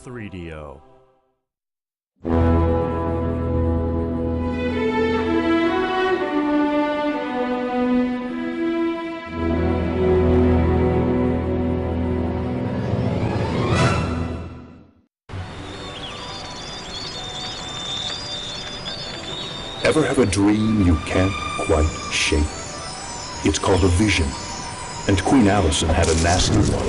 3DO. Ever have a dream you can't quite shake? It's called a vision, and Queen Allison had a nasty one.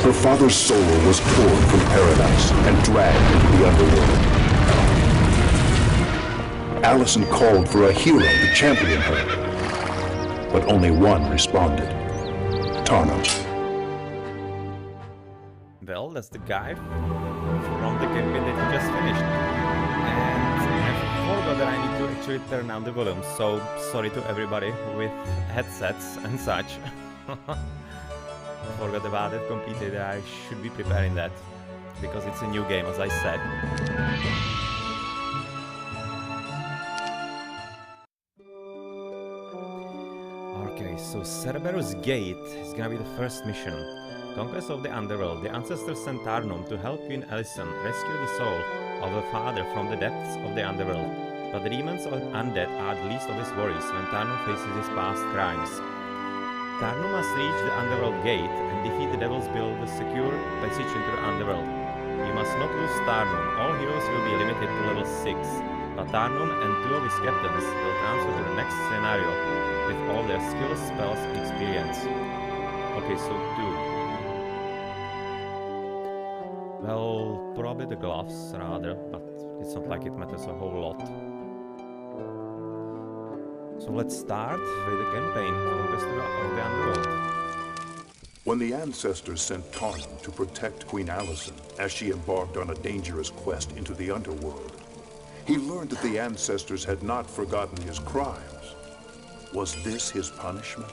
Her father's soul was torn from paradise and dragged into the underworld. Allison called for a hero to champion her, but only one responded. Tarnum. Well, that's the guy from the campaign that we just finished. And I forgot that I need to actually turn down the volume, so sorry to everybody with headsets and such. I forgot about it completely. I should be preparing that, because it's a new game, as I said. Okay, so Cerberus Gate is gonna be the first mission. Conquest of the Underworld. The ancestors sent Tarnum to help Queen Allison rescue the soul of her father from the depths of the Underworld. But the demons of undead are the least of his worries when Tarnum faces his past crimes. Tarnum must reach the Underworld Gate and defeat the Devil's Bill to secure passage into the Underworld. You must not lose Tarnum. All heroes will be limited to level 6, but Tarnum and 2 of his captains will transfer to the next scenario with all their skills, spells, and experience. Okay, so 2. Well, probably the gloves, rather, but it's not like it matters a whole lot. So let's start with the campaign, Conquest of the Underworld. When the ancestors sent Tarnum to protect Queen Allison as she embarked on a dangerous quest into the underworld, he learned that the ancestors had not forgotten his crimes. Was this his punishment?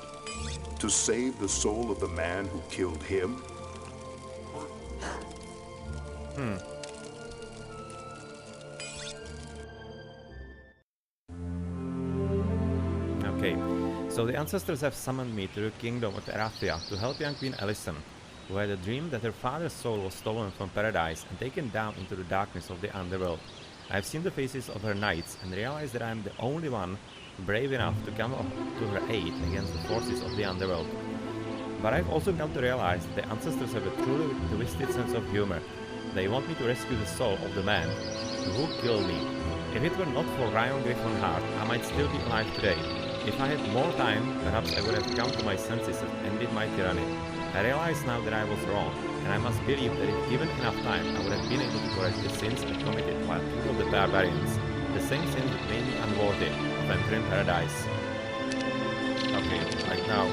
To save the soul of the man who killed him? Okay, so the ancestors have summoned me to the kingdom of Erathia to help young Queen Allison, who had a dream that her father's soul was stolen from paradise and taken down into the darkness of the underworld. I have seen the faces of her knights and realized that I am the only one brave enough to come to her aid against the forces of the underworld. But I've also come to realize that the ancestors have a truly twisted sense of humor. They want me to rescue the soul of the man who killed me. If it were not for Ryan Griffonhart, I might still be alive today. If I had more time, perhaps I would have come to my senses and ended my tyranny. I realize now that I was wrong, and I must believe that if given enough time, I would have been able to correct the sins I committed while two of the barbarians. The same sins that made me unworthy of entering paradise. Okay, right now.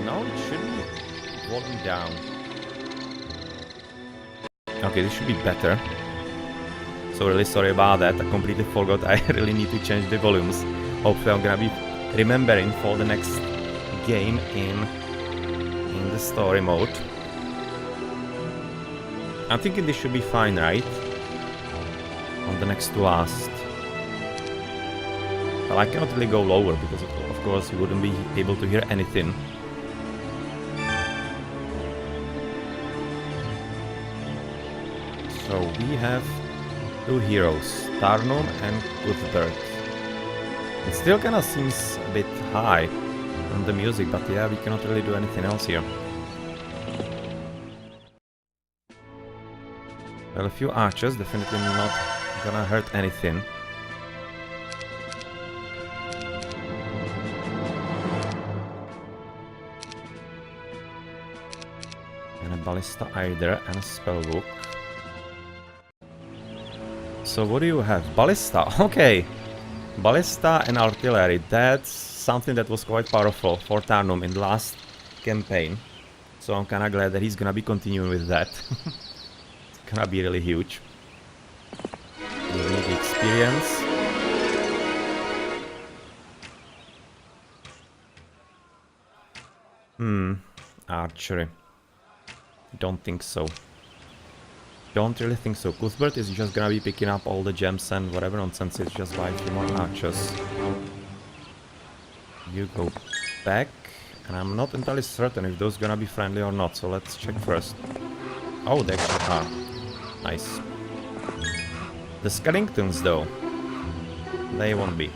No, it should be volume down. Okay, this should be better. So really sorry about that, I completely forgot I really need to change the volumes. Hopefully I'm gonna be remembering for the next game in the story mode. I'm thinking this should be fine, right? On the next to last. Well, I cannot really go lower because of course you wouldn't be able to hear anything. So we have 2 heroes, Tarnum and Cuthbert. It still kinda seems a bit high on the music, but yeah, we cannot really do anything else here. Well, a few archers, definitely not gonna hurt anything. And a ballista either, and a spellbook. So what do you have? Ballista, okay. Ballista and artillery, that's something that was quite powerful for Tarnum in the last campaign. So I'm kinda glad that he's gonna be continuing with that. It's gonna be really huge. We need the experience. Archery. Don't think so. Don't really think so. Cuthbert is just gonna be picking up all the gems and whatever nonsense is just by a few more archers. You go back, and I'm not entirely certain if those gonna be friendly or not, so let's check first. Oh, they actually are. Nice. The Skellingtons, though, they won't be.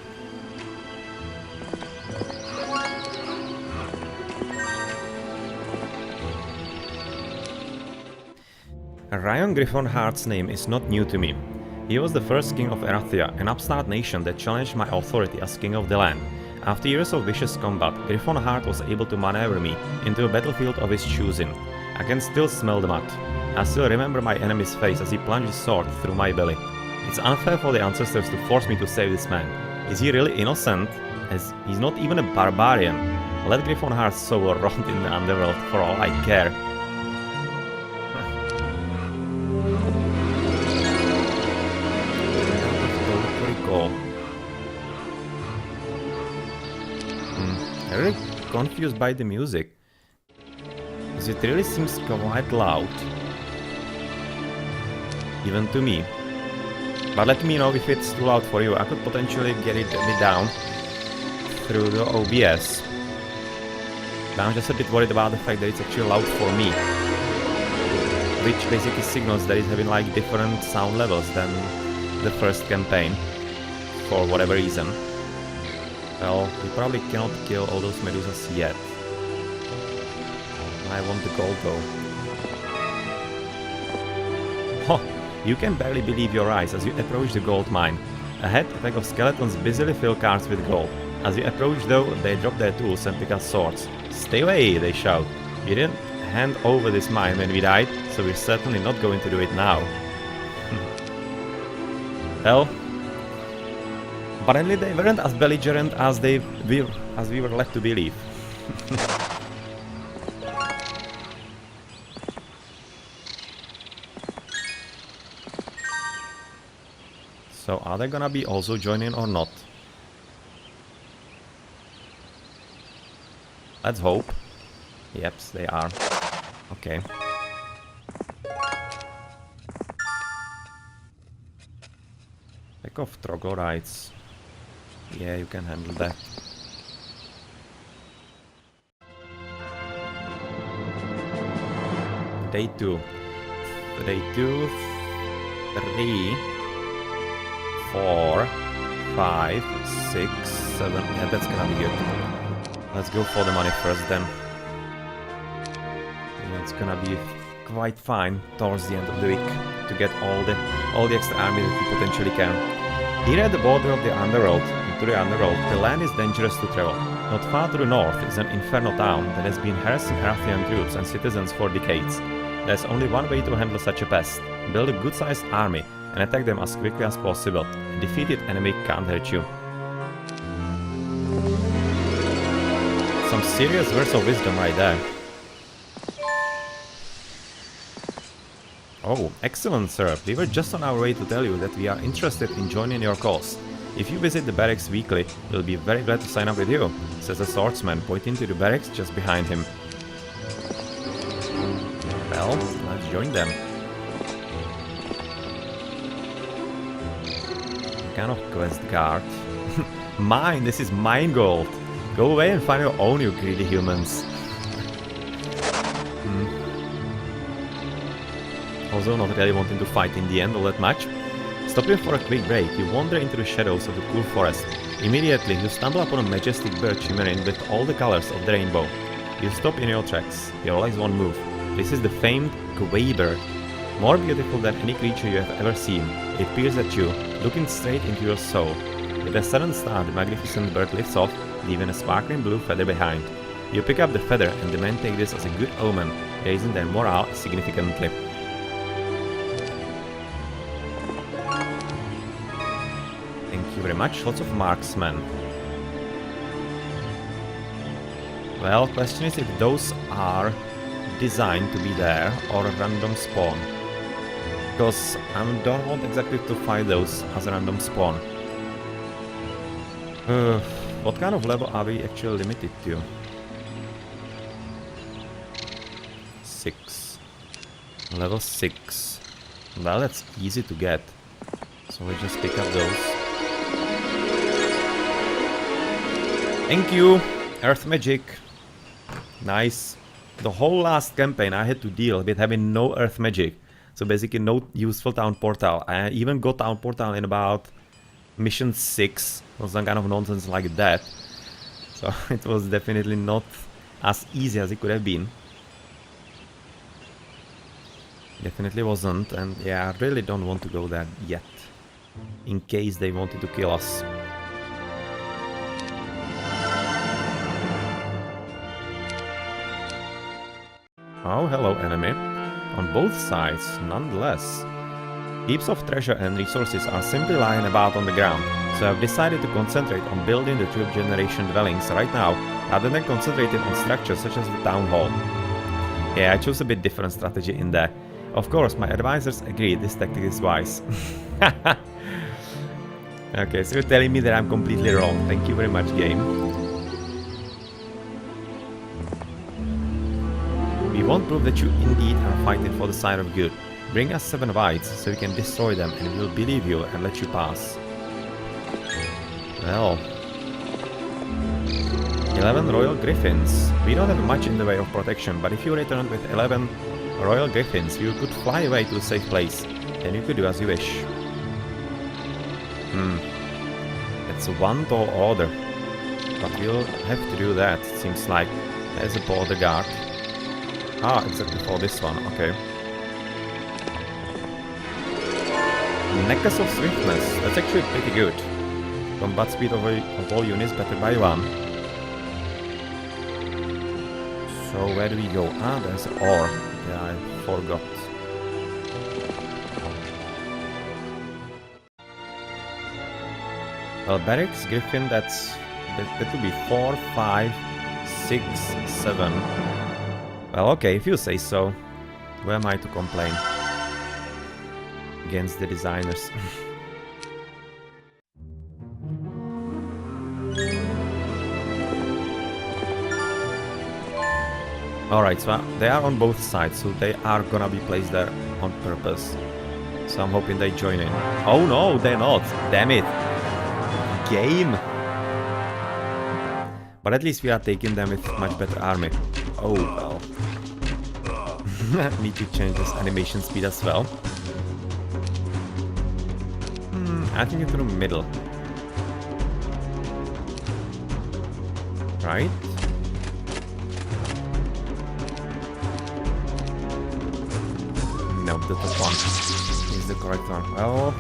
Ryan Griffon-Hart's name is not new to me. He was the first king of Erathia, an upstart nation that challenged my authority as king of the land. After years of vicious combat, Griffon-Hart was able to maneuver me into a battlefield of his choosing. I can still smell the mud. I still remember my enemy's face as he plunged his sword through my belly. It's unfair for the ancestors to force me to save this man. Is he really innocent? As he's not even a barbarian. Let Griffon-Hart's soul rot in the underworld for all I care. I'm really confused by the music, because it really seems quite loud, even to me. But let me know if it's too loud for you. I could potentially get it a bit down through the OBS. But I'm just a bit worried about the fact that it's actually loud for me, which basically signals that it's having like different sound levels than the first campaign, for whatever reason. Well, we probably cannot kill all those medusas yet. I want the gold though. Ho! You can barely believe your eyes as you approach the gold mine. Ahead, a pack of skeletons busily fill carts with gold. As you approach though, they drop their tools and pick up swords. Stay away, they shout. You didn't hand over this mine when we died, so we're certainly not going to do it now. Well, apparently they weren't as belligerent as we were led to believe. So are they gonna be also joining or not? Let's hope. Yep, they are. Okay. Pack of troglodytes. Yeah, you can handle that. Day 2. Day 2, 3, 4, 5, 6, 7. Yeah, that's gonna be good. Let's go for the money first then. Yeah, it's gonna be quite fine towards the end of the week to get all the extra army that we potentially can. Here at the border of the underworld, the the land is dangerous to travel. Not far to the north is an inferno town that has been harassing Erathian troops and citizens for decades. There's only one way to handle such a pest: build a good-sized army and attack them as quickly as possible. A defeated enemy can't hurt you. Some serious words of wisdom right there. Oh, excellent, sir. We were just on our way to tell you that we are interested in joining your cause. If you visit the barracks weekly, we'll be very glad to sign up with you, says the swordsman, pointing to the barracks just behind him. Well, let's join them. What kind of quest guard? Mine! This is mine gold! Go away and find your own, you greedy humans. Also not really wanting to fight in the end all that much. Stopping for a quick break, you wander into the shadows of the cool forest. Immediately, you stumble upon a majestic bird shimmering with all the colors of the rainbow. You stop in your tracks. Your legs won't move. This is the famed Gwei-bird. More beautiful than any creature you have ever seen. It peers at you, looking straight into your soul. With a sudden start, the magnificent bird lifts off, leaving a sparkling blue feather behind. You pick up the feather, and the men take this as a good omen, raising their morale significantly. Very much, lots of marksmen. Well, question is if those are designed to be there or a random spawn. Because I don't want exactly to fight those as a random spawn. What kind of level are we actually limited to? 6. Level 6. Well, that's easy to get. So we just pick up those. Thank you! Earth magic. Nice. The whole last campaign I had to deal with having no earth magic. So basically no useful town portal. I even got town portal in about mission 6 or some kind of nonsense like that. So it was definitely not as easy as it could have been. Definitely wasn't, and yeah, I really don't want to go there yet. In case they wanted to kill us. Oh, hello enemy. On both sides, nonetheless. Heaps of treasure and resources are simply lying about on the ground, so I've decided to concentrate on building the 12th generation dwellings right now, rather than concentrating on structures such as the town hall. Yeah, I chose a bit different strategy in there. Of course, my advisors agree this tactic is wise. Okay, so you're telling me that I'm completely wrong. Thank you very much, game. We won't prove that you indeed are fighting for the side of good. Bring us 7 whites so we can destroy them and we'll believe you and let you pass. Well... 11 royal griffins. We don't have much in the way of protection, but if you returned with 11 royal griffins, you could fly away to a safe place. Then you could do as you wish. It's a one tall order. But we'll have to do that, it seems like. There's a border guard. Ah, exactly for this one, okay. Necklace of Swiftness, that's actually pretty good. Combat speed of all units better by 1. So where do we go? Ah, there's an ore. Yeah, I forgot. Well, Barracks, Griffin, that would be 4, 5, 6, 7. Well, okay, if you say so. Who am I to complain? Against the designers. Alright, so they are on both sides, so they are gonna be placed there on purpose. So I'm hoping they join in. Oh no, they're not! Damn it! Game! But at least we are taking them with much better army. Oh well. Need to change this animation speed as well. I think it's through the middle. Right? No, the top one is the correct one. Well,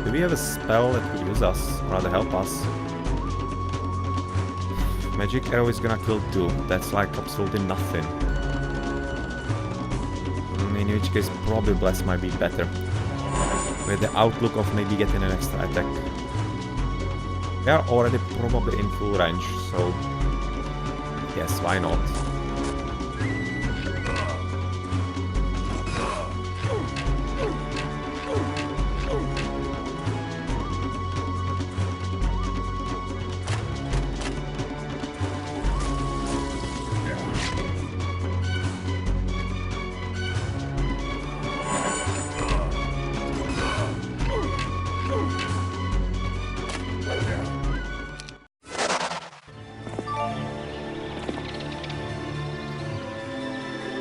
do we have a spell that could use us, or rather help us? Magic arrow is gonna kill 2. That's like absolutely nothing. In which case, probably Bless might be better. With the outlook of maybe getting an extra attack. They are already probably in full range, so yes, why not?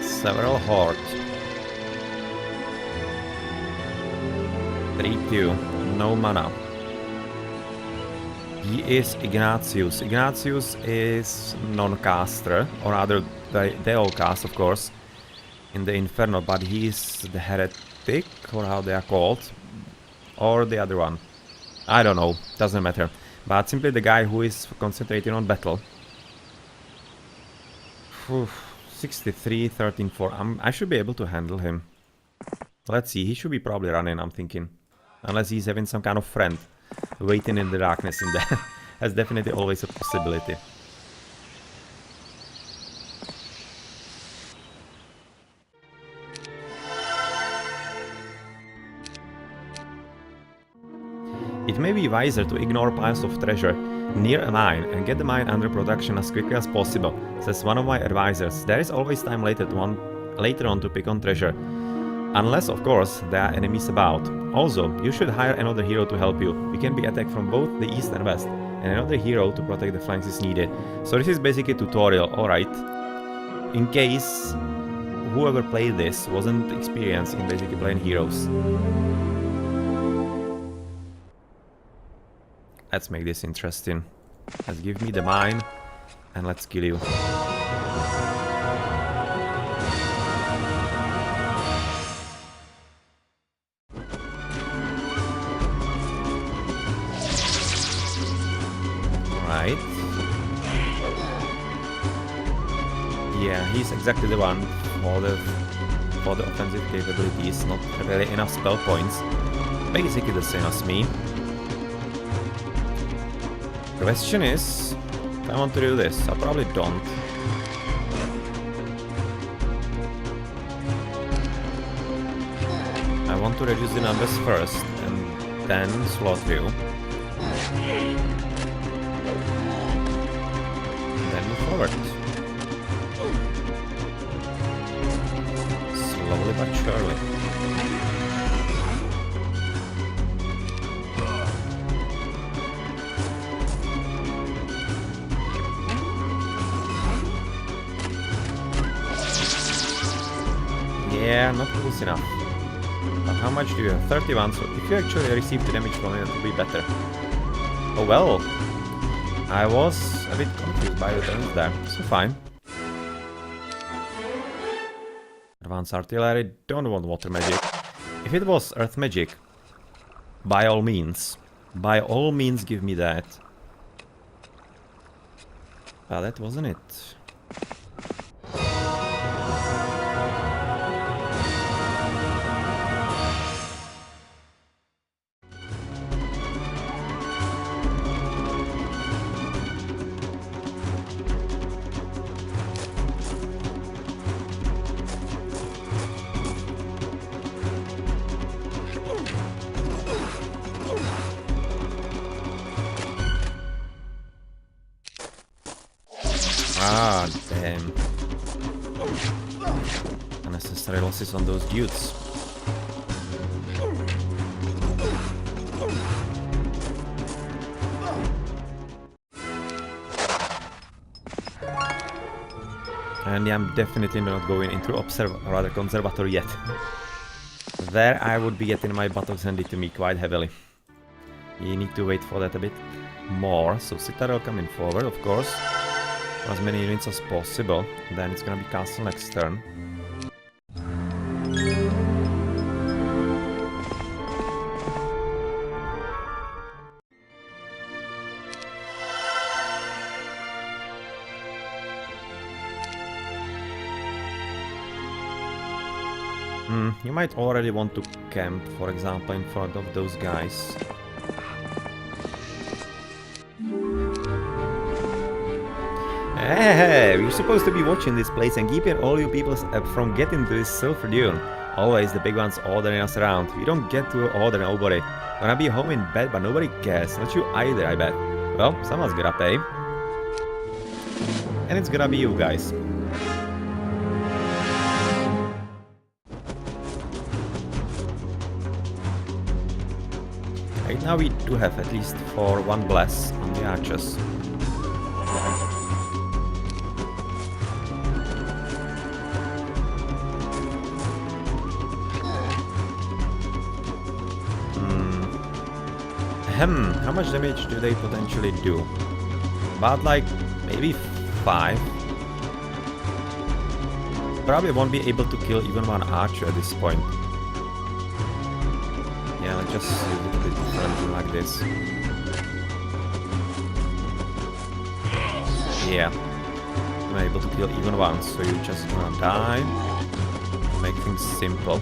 Several horde. 3-2. No mana. He is Ignatius. Ignatius is non-caster, or rather they all cast, of course, in the Inferno, but he is the heretic, or how they are called, or the other one. I don't know, doesn't matter. But simply the guy who is concentrating on battle. 63, 13, 4. I should be able to handle him. Let's see, he should be probably running, I'm thinking. Unless he's having some kind of friend waiting in the darkness in there. That's definitely always a possibility. It may be wiser to ignore piles of treasure near a mine and get the mine under production as quickly as possible, says one of my advisors. There is always time later on to pick on treasure. Unless, of course, there are enemies about. Also, you should hire another hero to help you. We can be attacked from both the east and west, and another hero to protect the flanks is needed. So this is basically a tutorial, alright. In case whoever played this wasn't experienced in basically playing heroes. Let's make this interesting. Let's give me the mine, and let's kill you. Right. Yeah, he's exactly the one for the offensive capabilities, not really enough spell points. Basically the same as me. The question is, if I want to do this, I probably don't. I want to reduce the numbers first, and then slaughter you. Then move forward. Slowly but surely. Yeah, not close enough. But how much do you have? 31, so if you actually receive the damage from it, it will be better. Oh well. I was a bit confused by the turns there, so fine. Advanced artillery, don't want water magic. If it was earth magic, by all means give me that. But that wasn't it. Ah, damn. Unnecessary losses on those dudes. And yeah, I'm definitely not going into conservatory yet. There I would be getting my buttocks handed to me quite heavily. You need to wait for that a bit more. So Citadel coming forward, of course. As many units as possible. Then it's gonna be castle next turn. You might already want to camp, for example, in front of those guys. Hey, you're supposed to be watching this place and keeping all you people from getting to this silver dune. Always the big ones ordering us around. We don't get to order nobody. Gonna be home in bed, but nobody cares. Not you either, I bet. Well, someone's gonna pay. And it's gonna be you guys. Right now we do have at least for one bless on the archers. How much damage do they potentially do? About like maybe 5. Probably won't be able to kill even one archer at this point. Yeah, let's just use it a bit differently like this. Yeah. I'm able to kill even one, so you just gonna die. Make things simple.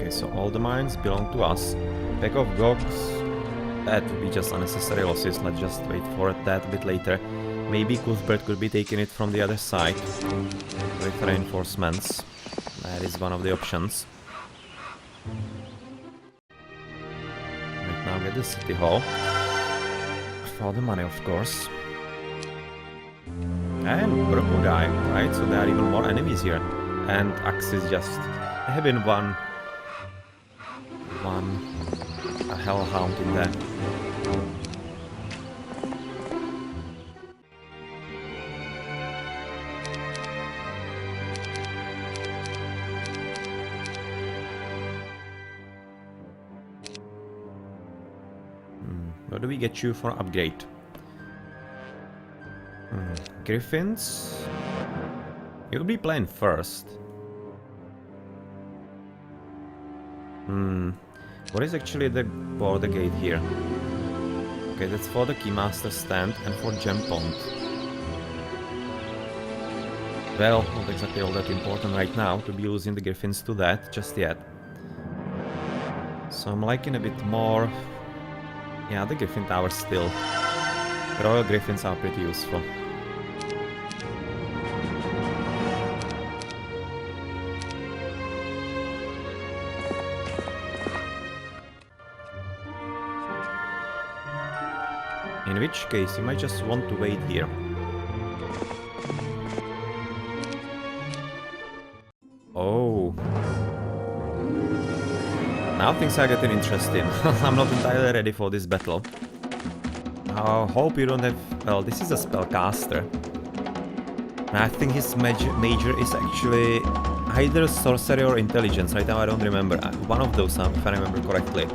So all the mines belong to us. Pack of Gogs, that would be just unnecessary losses. Let's just wait for that a bit later. Maybe Cuthbert could be taking it from the other side with reinforcements. That is one of the options. Right now get the city hall. For the money, of course. And Crocodile, right? So there are even more enemies here. And Axis just having one a hellhound in there. What do we get you for upgrade? Griffins? You'll be playing first. What is actually the border gate here? Okay, that's for the Keymaster stand and for Gem Pond. Well, not exactly all that important right now to be losing the Griffins to that just yet. So I'm liking a bit more... Yeah, the Griffin Tower still. Royal Griffins are pretty useful. In which case, you might just want to wait here. Oh. Now things are getting interesting. I'm not entirely ready for this battle. I hope you don't have... Well, this is a spellcaster. I think his major is actually either sorcery or intelligence. Right now I don't remember. One of those, if I remember correctly.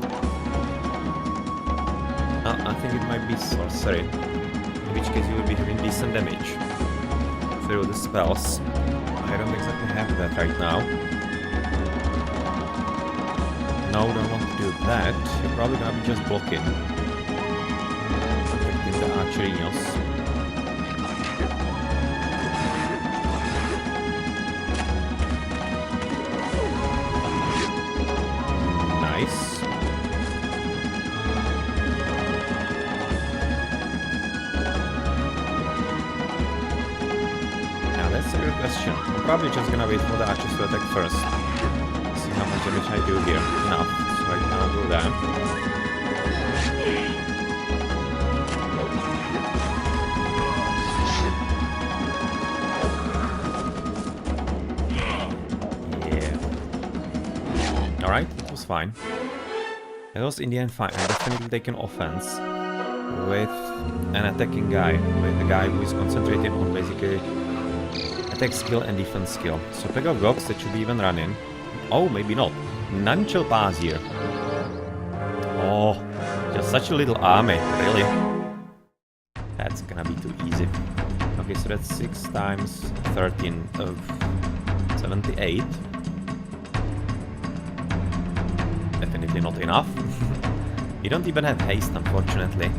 I think it might be sorcery. In which case you will be having decent damage through the spells. I don't exactly have that right now. No, don't want to do that. You're probably gonna be just blocking. Protecting the archerinos. Nice. Now that's a good question. I'm probably just gonna wait for the archers to attack first. How much damage I do here? Enough. So right now I'll go there. Yeah. Alright, it was fine. It was in the end fine. I definitely taken offense with an attacking guy, with a guy who is concentrated on basically attack skill and defense skill. So pick up Gox, that should be even running. Oh, maybe not. None shall pass here. Oh, just such a little army, really. That's gonna be too easy. Okay, so that's 6 times 13 of 78. Definitely not enough. You don't even have haste, unfortunately.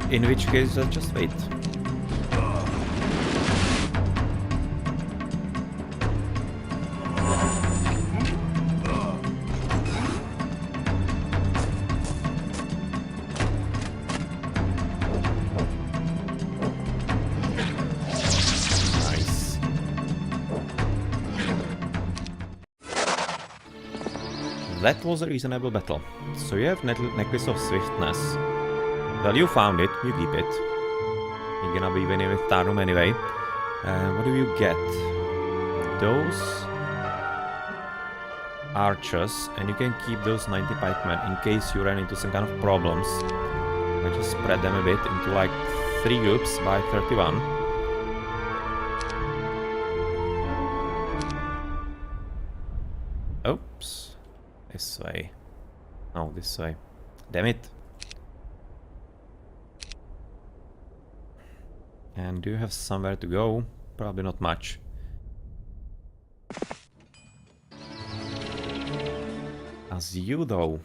In which case, just wait. That was a reasonable battle. So you have Necklace of Swiftness. Well, you found it, you keep it. You're gonna be winning with Tarum anyway. What do you get? Those archers, and you can keep those 90 pikemen in case you run into some kind of problems. I just spread them a bit into like 3 groups by 31. Oops. This way. No, this way. Damn it. And do you have somewhere to go? Probably not much. As you though,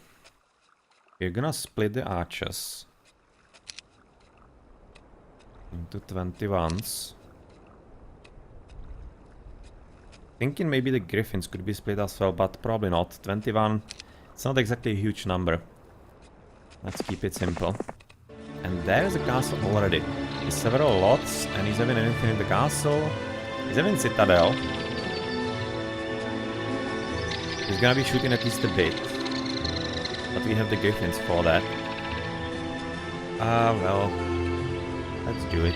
you're gonna split the archers into 21s. Thinking maybe the griffins could be split as well, but probably not. 21, it's not exactly a huge number. Let's keep it simple. And there's a castle already. There's several lots, and is having anything in the castle? He's having Citadel. He's gonna be shooting at least a bit. But we have the Griffins for that. Well, let's do it.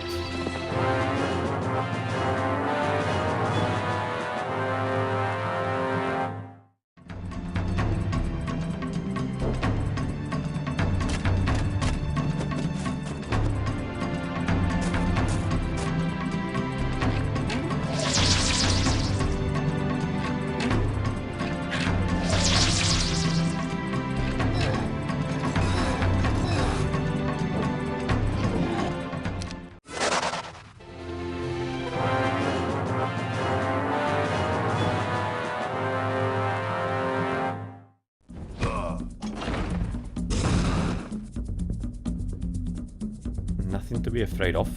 Nothing to be afraid of.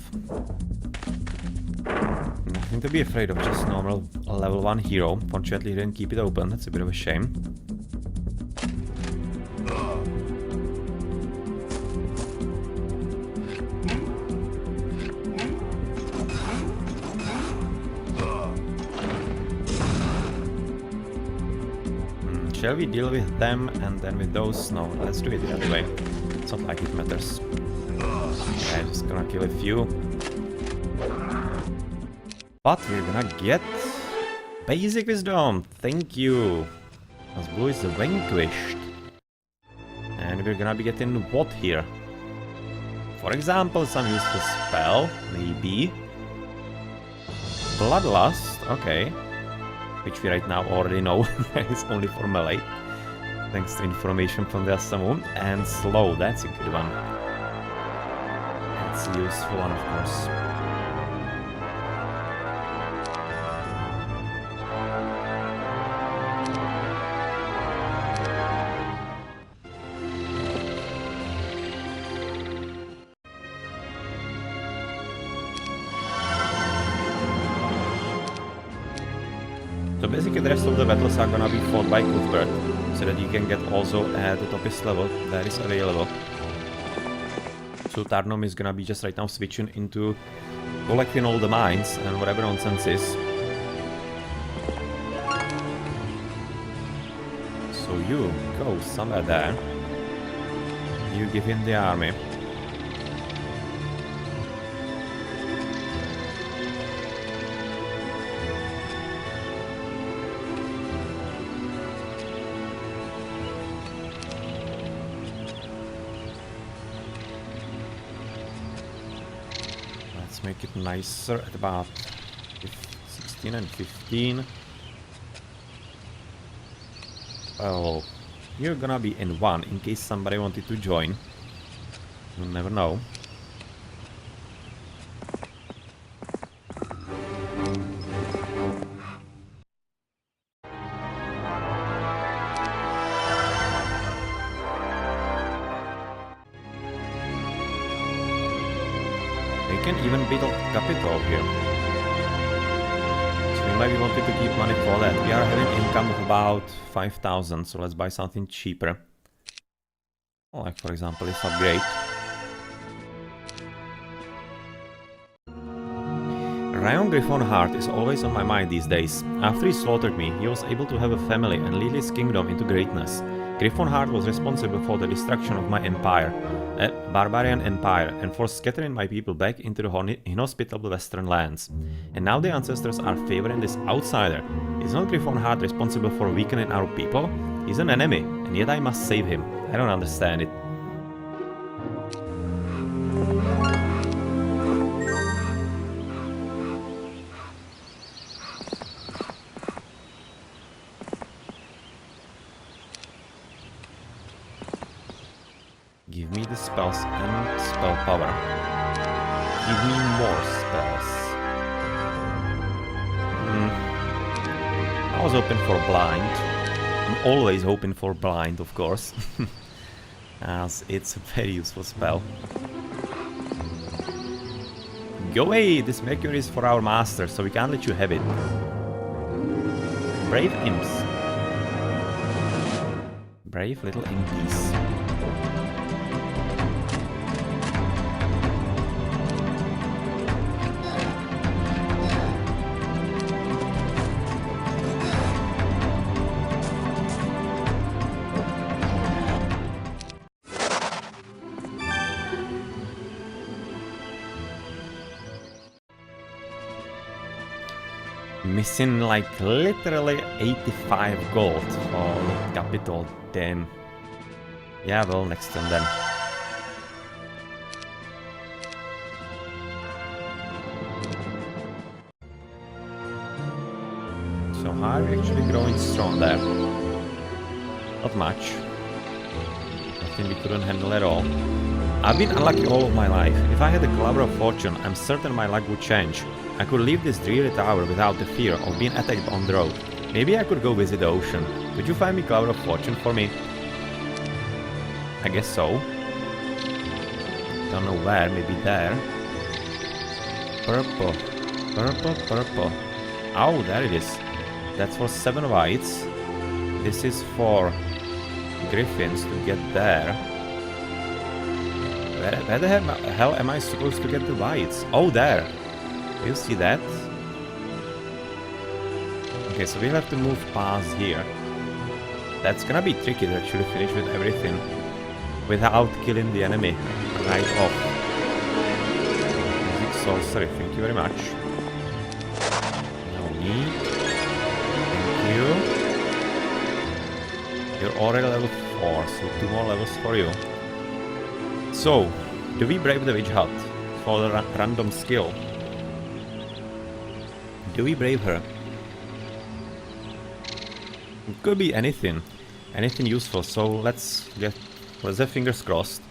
Nothing to be afraid of, just normal level 1 hero. Fortunately he didn't keep it open, that's a bit of a shame. Shall we deal with them and then with those? No, let's do it the other way. It's not like it matters. Yeah, just gonna kill a few. But we're gonna get basic wisdom. Thank you. As blue is vanquished. And we're gonna be getting what here? For example, some useful spell, maybe. Bloodlust, okay. Which we right now already know is only for melee. Thanks to information from the Asamu. And slow, that's a good one. That's a useful one, of course. So basically the rest of the battles are gonna be fought by Cuthbert, so that you can get also the toppest level that is available. So Tarnum is gonna be just right now switching into collecting all the mines and whatever nonsense is. So you go somewhere there. You give him the army. Make it nicer at about 16 and 15. Well, you're gonna be in 1 in case somebody wanted to join. You never know. Even build capital here. So we might be wanting to keep money for that. We are having income of about 5,000, so let's buy something cheaper. Like for example this upgrade. Ryan Griffonheart is always on my mind these days. After he slaughtered me, he was able to have a family and lead his kingdom into greatness. Griffonheart was responsible for the destruction of my empire, a barbarian empire, and for scattering my people back into the inhospitable western lands. And now the ancestors are favoring this outsider. Is not Griffonheart responsible for weakening our people? He's an enemy, and yet I must save him. I don't understand it. Give me the spells and spell power. Give me more spells. I was hoping for blind. I'm always hoping for blind, of course. As it's a very useful spell. Go away! This Mercury is for our master, so we can't let you have it. Brave imps. Brave little impies. Missing like literally 85 gold for the capital. Damn. Yeah, well, next turn then. So how are we actually growing strong there? Not much. Nothing we couldn't handle at all. I've been unlucky all of my life. If I had a Clover of Fortune, I'm certain my luck would change. I could leave this dreary tower without the fear of being attacked on the road. Maybe I could go visit the ocean. Could you find me Clover of Fortune for me? I guess so. Don't know where, maybe there. Purple. Purple, purple. Oh, there it is. That's for 7 whites. This is for griffins to get there. Where the hell am I supposed to get the whites? Oh, there. You see that? Okay, so we have to move past here. That's gonna be tricky to actually finish with everything without killing the enemy right off. Music sorcery, thank you very much. No need. Thank you. You're already level 4, so 2 more levels for you. So, do we brave the witch hut for the random skill? Do we brave her? It could be anything. Anything useful, so let's have fingers crossed.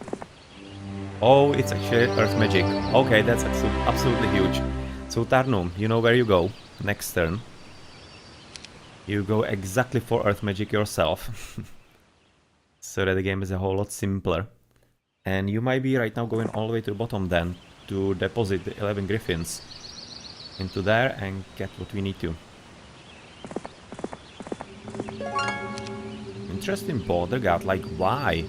Oh, it's actually earth magic. Okay, that's absolutely huge. So Tarnum, you know where you go next turn. You go exactly for earth magic yourself. So that the game is a whole lot simpler. And you might be right now going all the way to the bottom then to deposit the 11 griffins into there and get what we need to. Interesting border guard, like why?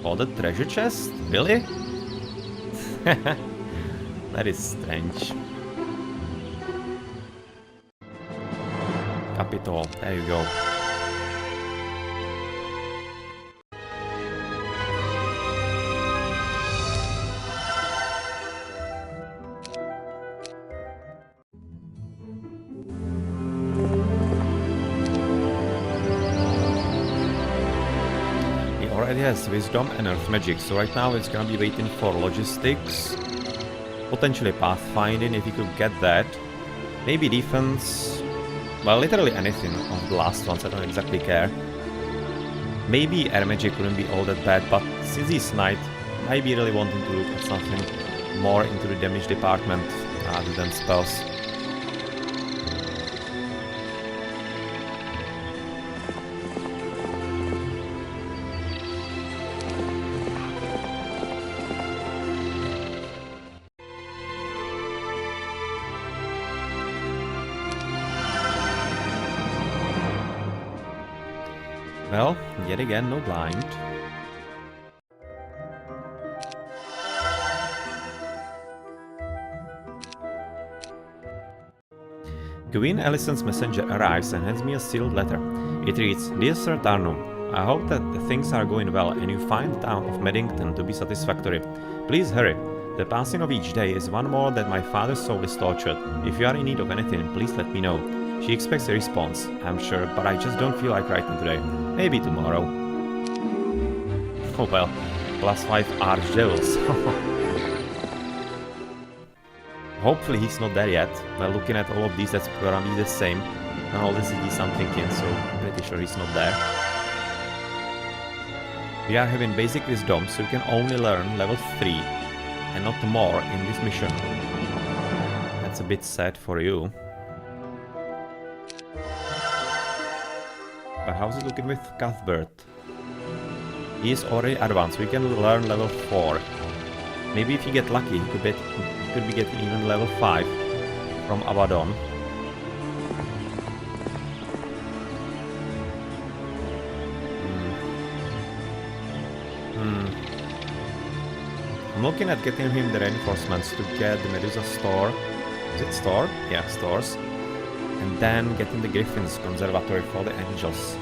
For the treasure chest? Really? That is strange. Capital, there you go. Already has wisdom and earth magic, so right now it's gonna be waiting for logistics, potentially pathfinding if you could get that, maybe defense, well, literally anything of the last ones, I don't exactly care. Maybe air magic wouldn't be all that bad, but since he's knight, might be really wanting to look at something more into the damage department rather than spells. Well, yet again, no blind. Queen Alison's messenger arrives and hands me a sealed letter. It reads, Dear Sir Tarnum, I hope that the things are going well and you find the town of Meddington to be satisfactory. Please hurry. The passing of each day is one more that my father's soul is tortured. If you are in need of anything, please let me know. She expects a response, I'm sure, but I just don't feel like writing today. Maybe tomorrow. Oh well, +5 archdevils. Hopefully he's not there yet. Well, looking at all of these, that's gonna be the same. And all the cities I'm thinking, so I'm pretty sure he's not there. We are having basic wisdom, so you can only learn level 3 and not more in this mission. That's a bit sad for you. But how's it looking with Cuthbert? He is already advanced, we can learn level 4. Maybe if you get lucky, he could be getting even level 5 from Abaddon. I'm looking at getting him the reinforcements to get the Medusa store. Is it store? Yeah, stores. And then getting the Griffin's conservatory for the angels.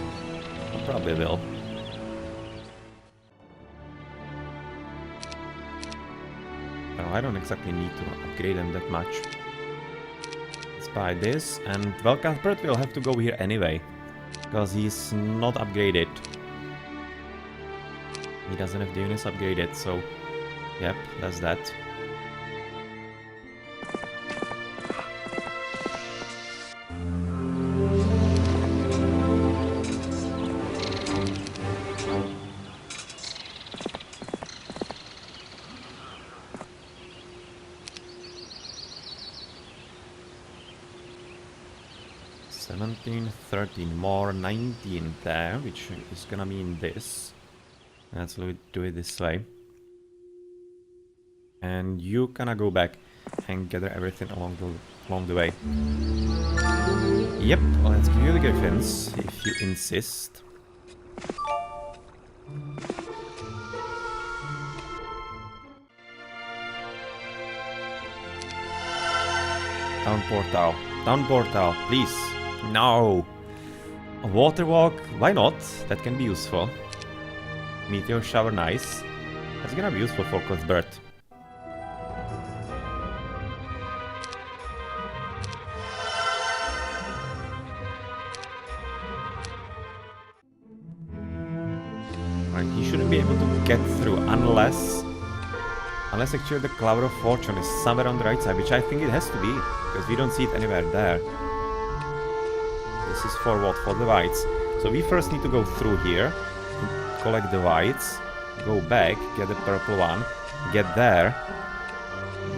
I probably will. Well, I don't exactly need to upgrade them that much. buy this, and well, Cuthbert will have to go here anyway, because he's not upgraded. He doesn't have the units upgraded, so yep, that's that. More 19 there, which is gonna mean this. Let's do it this way. And you gonna go back and gather everything along the way. Yep, let's give you the griffins, if you insist. Down portal, please. No! A water walk, why not? That can be useful. Meteor shower, nice. That's gonna be useful for Cuthbert. Right, he shouldn't be able to get through unless actually the Cloud of Fortune is somewhere on the right side, which I think it has to be, because we don't see it anywhere there. This is for what? For the whites. So we first need to go through here, collect the whites, go back, get the purple one, get there,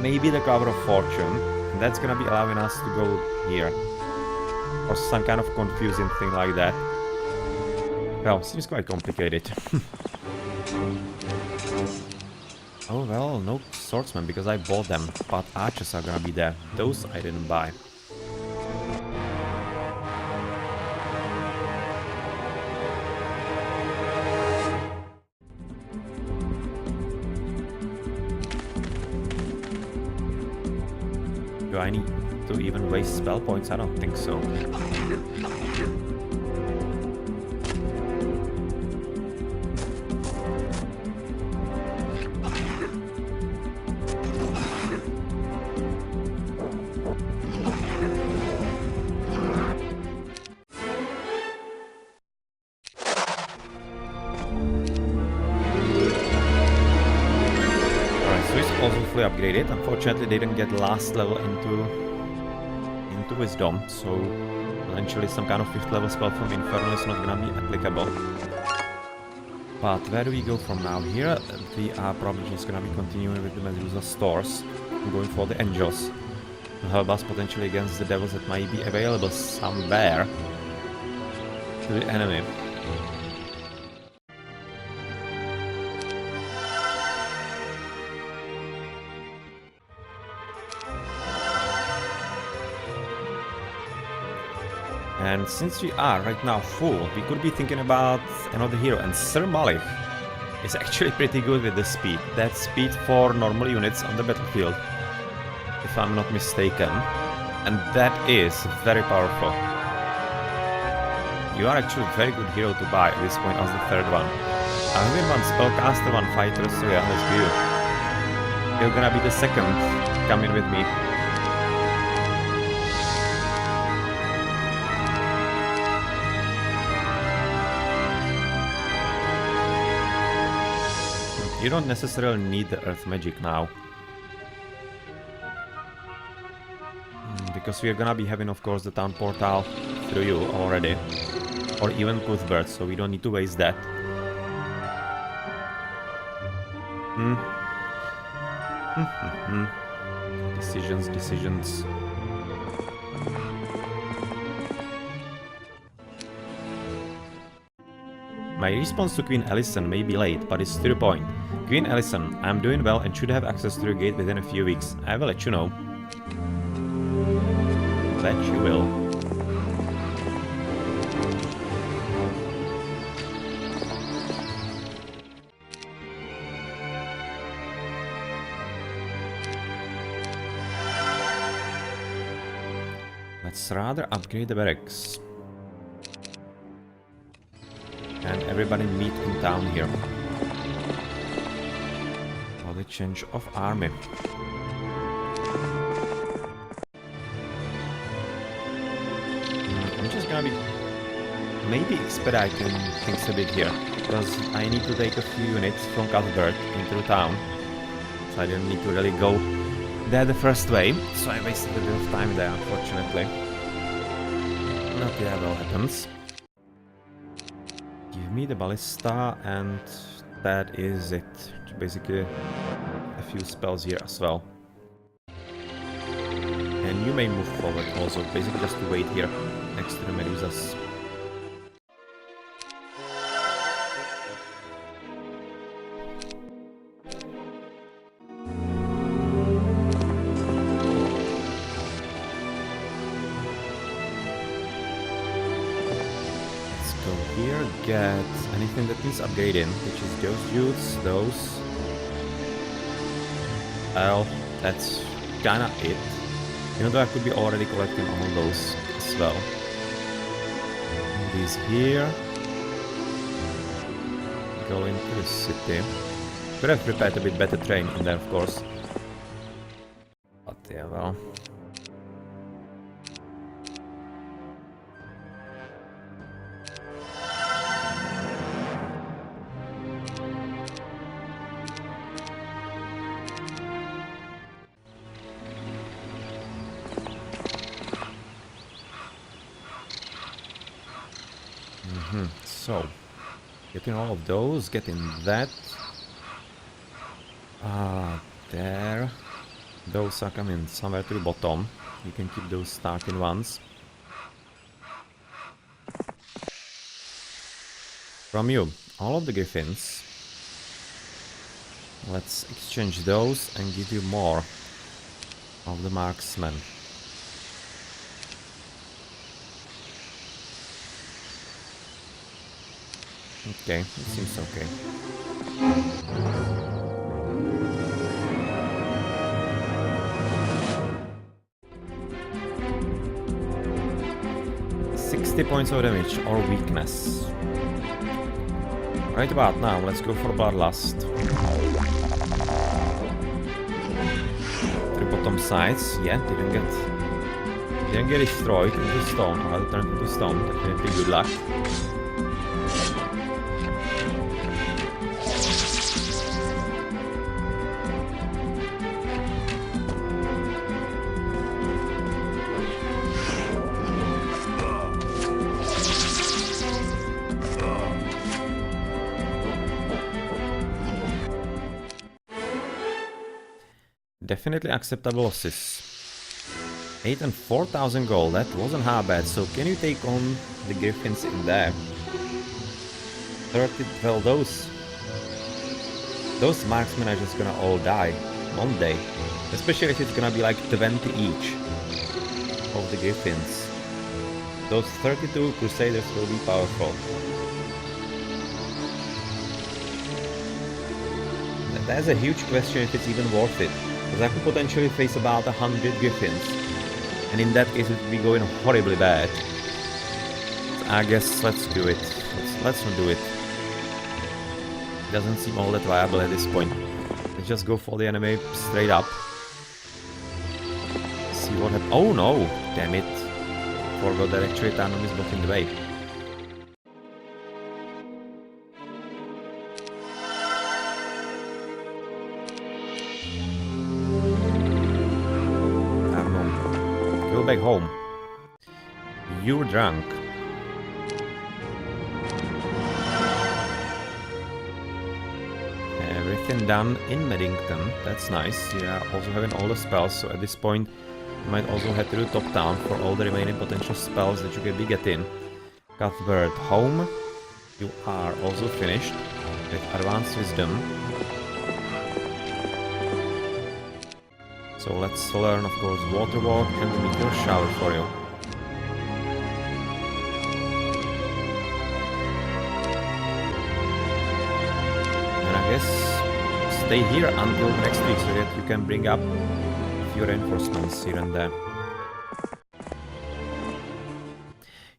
maybe the Cloud of Fortune, and that's gonna be allowing us to go here. Or some kind of confusing thing like that. Well, seems quite complicated. Oh well, no swordsmen because I bought them, but archers are gonna be there. Those I didn't buy. Do I need to even waste spell points? I don't think so. Upgraded. Unfortunately, they didn't get last level into Wisdom, so eventually some kind of 5th level spell from Inferno is not gonna be applicable. But where do we go from now? Here we are probably just gonna be continuing with the Medusa stores, going for the angels to help us potentially against the devils that might be available somewhere to the enemy. And since we are right now full, we could be thinking about another hero, and Sir Malik is actually pretty good with the speed. That's speed for normal units on the battlefield, if I'm not mistaken. And that is very powerful. You are actually a very good hero to buy at this point as the 3rd one. I have been one spellcaster, one fighter, so yeah, let's do. You're gonna be the 2nd. Come in with me. You don't necessarily need the earth magic now. Because we are gonna be having, of course, the town portal through you already. Or even Cuthbert, so we don't need to waste that. Decisions. My response to Queen Alyson may be late, but it's to the point. Queen Alyson, I'm doing well and should have access to your gate within a few weeks. I will let you know. Bet you will. Let's rather upgrade the barracks. And everybody meet in town here. For the change of army. gonna be maybe expediting things a bit here, because I need to take a few units from Cuthbert into town, so I didn't need to really go there the first way, so I wasted a bit of time there, unfortunately. Not yeah, well happens. Give me the ballista, and that is it. Basically, a few spells here as well. And you may move forward also, basically just to wait here next to the Medusas. Let's go here, get anything that needs upgrading, which is those youths, those. Well, that's kinda it. Even though I could be already collecting all those as well. These here. Go into the city. Could have prepared a bit better train in there, of course. But yeah, well. So, getting all of those, getting that. There. Those are coming somewhere to the bottom. You can keep those starting ones. From you, all of the griffins. Let's exchange those and give you more of the marksmen. Okay, it seems okay. Points of damage or weakness. Right about now, let's go for Bloodlust. The bottom sides, yeah, didn't get destroyed into stone, or rather turned into stone. Definitely good luck. Definitely acceptable losses. 8 and 4,000 gold, that wasn't half bad. So can you take on the griffins in there? 30, well, those marksmen are just gonna all die one day. Especially if it's gonna be like 20 each of the griffins. Those 32 crusaders will be powerful. That's a huge question if it's even worth it. Because I could potentially face about 100 griffins. And in that case it would be going horribly bad. So I guess let's do it. Let's not do it. Doesn't seem all that viable at this point. Let's just go for the enemy straight up. See what happens. Oh no! Damn it. Forgot that actually Tandem is blocking the way. Back home. You're drunk. Everything done in Meddington. That's nice. You are also having all the spells, so at this point you might also head to the top town for all the remaining potential spells that you can be getting. Cuthbert home. You are also finished with Advanced Wisdom. So let's learn, of course, Water Walk and the Meteor Shower for you. And I guess stay here until next week so that you can bring up a few reinforcements here and there.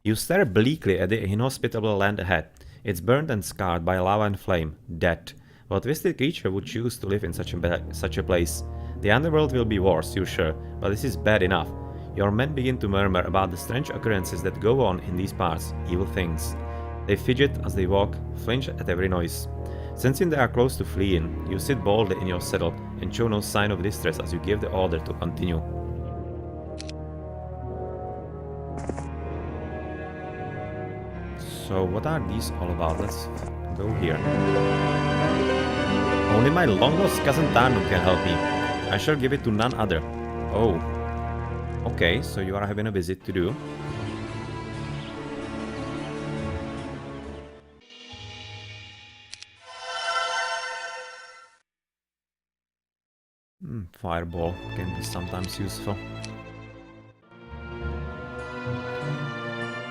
You stare bleakly at the inhospitable land ahead. It's burned and scarred by lava and flame. Dead. What twisted creature would choose to live in such a place? The underworld will be worse, you're sure, but this is bad enough. Your men begin to murmur about the strange occurrences that go on in these parts, evil things. They fidget as they walk, flinch at every noise. Sensing they are close to fleeing, you sit boldly in your saddle and show no sign of distress as you give the order to continue. So what are these all about? Let's go here. Only my long-lost cousin Tarnum can help me. I shall give it to none other. Oh. Okay, so you are having a visit to do. Fireball can be sometimes useful.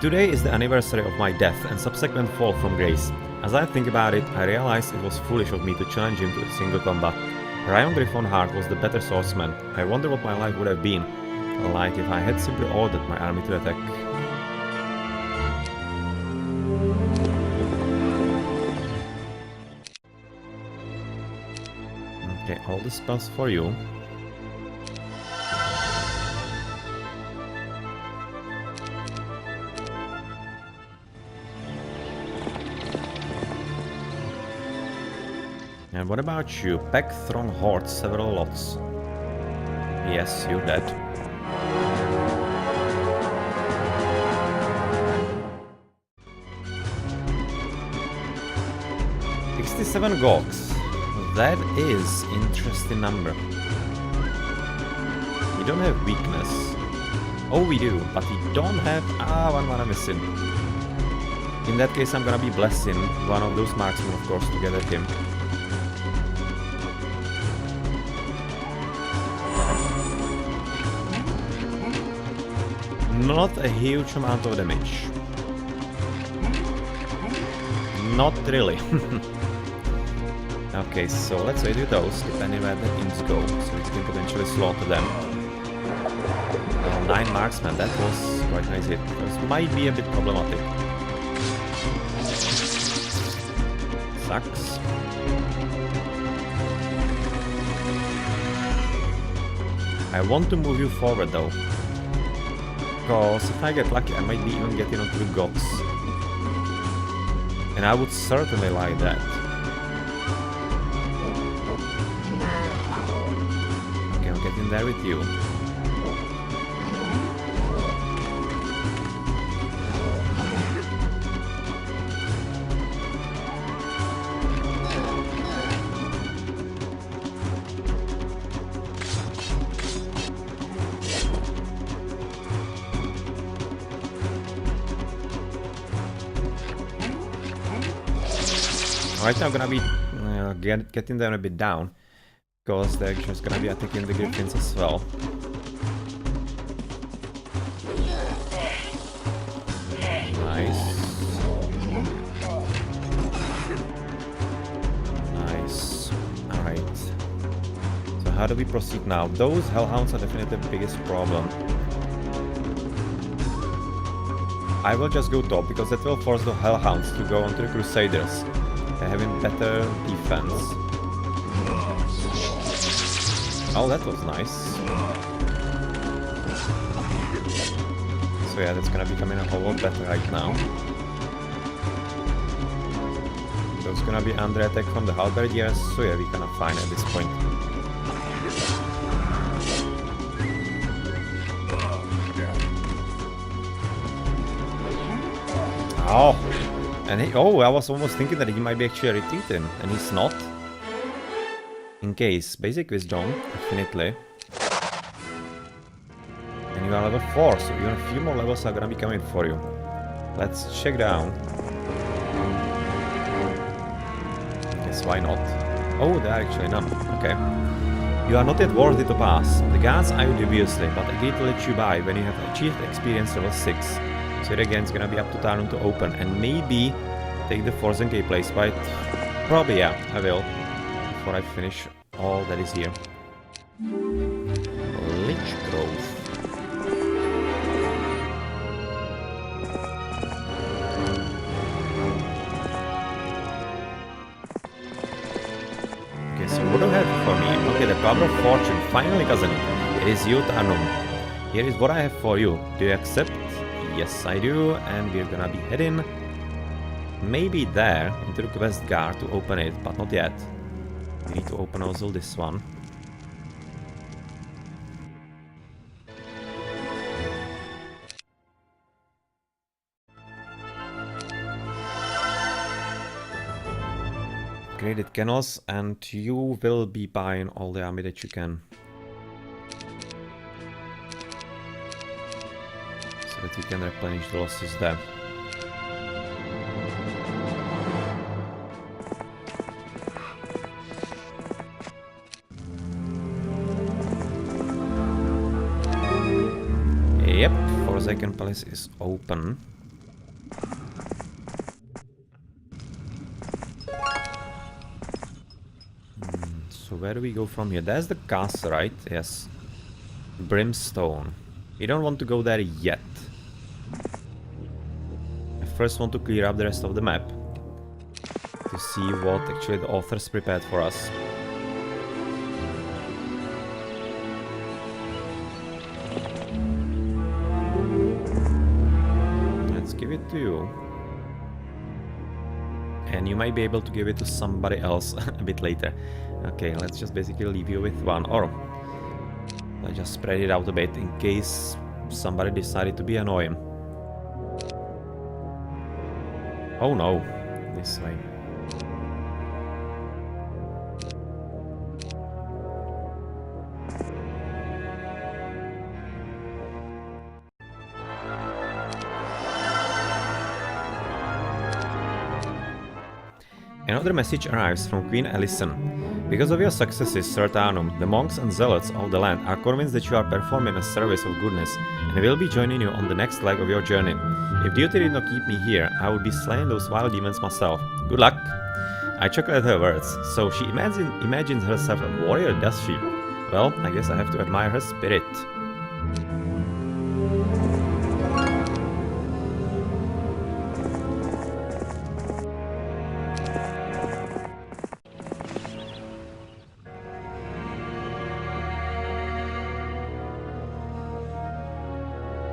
Today is the anniversary of my death and subsequent fall from grace. As I think about it, I realize it was foolish of me to challenge him to a single combat. Ryan Griffon-Hart was the better swordsman. I wonder what my life would have been like if I had simply ordered my army to attack. Okay, all the spells for you. And what about you? Pack, Throng, Horde, several lots. Yes, you're dead. $67 Gogs. That is interesting number. We don't have weakness. Oh, we do, but we don't have... one mana missing. In that case, I'm gonna be blessing one of those marksmen, of course, to get at him. Not a huge amount of damage. Not really. Okay, so let's wait with those, depending where the imps go, so we can potentially slaughter them. 9 marksmen, that was quite nice hit. This might be a bit problematic. Sucks. I want to move you forward though. Because if I get lucky, I might be even getting onto the gods. And I would certainly like that. Okay, I'll get in there with you. Right now I'm gonna be getting them a bit down, because they're just gonna be attacking the griffins as well. Nice. Nice. Alright. So how do we proceed now? Those hellhounds are definitely the biggest problem. I will just go top, because that will force the hellhounds to go onto the crusaders. They're having better defense. Oh, that was nice. So yeah, that's gonna be coming a whole lot better right now. So it's gonna be under attack from the halberdiers, so yeah, we're gonna fine at this point. Oh! And he, oh, I was almost thinking that he might be actually retreating, and he's not. In case, basic wisdom, definitely. And you are level 4, so even a few more levels are gonna be coming for you. Let's check down. Guess why not? Oh, there are actually none. Okay. You are not yet worthy to pass. The guards eye you dubiously, but agree to let you by when you have achieved experience level 6. So again, it's gonna be up to Tarnum to open and maybe take the Forzen K place, but probably yeah, I will before I finish all that is here. Lich Grove. Okay, so what do you have for me? Okay, the power of fortune. Finally, cousin. It is you, Tarnum. here is what I have for you. Do you accept? Yes, I do. And we're gonna be heading maybe there into the quest guard to open it, but not yet. We need to open also this one. Upgraded kennels, and you will be buying all the army that you can. So that we can replenish the losses there. Yep, Forsaken Palace is open. So where do we go from here? There's the castle, right? Yes. Brimstone. We don't want to go there yet. I first want to clear up the rest of the map to see what actually the authors prepared for us. Let's give it to you. And you might be able to give it to somebody else a bit later. Okay, let's just basically leave you with one, or let's just spread it out a bit in case somebody decided to be annoying. Oh no, this way. Another message arrives from Queen Alyson. Because of your successes, Sir Tarnum, the monks and zealots of the land are convinced that you are performing a service of goodness and will be joining you on the next leg of your journey. If duty did not keep me here, I would be slaying those wild demons myself. Good luck! I chuckled at her words. So she imagines herself a warrior, does she? Well, I guess I have to admire her spirit.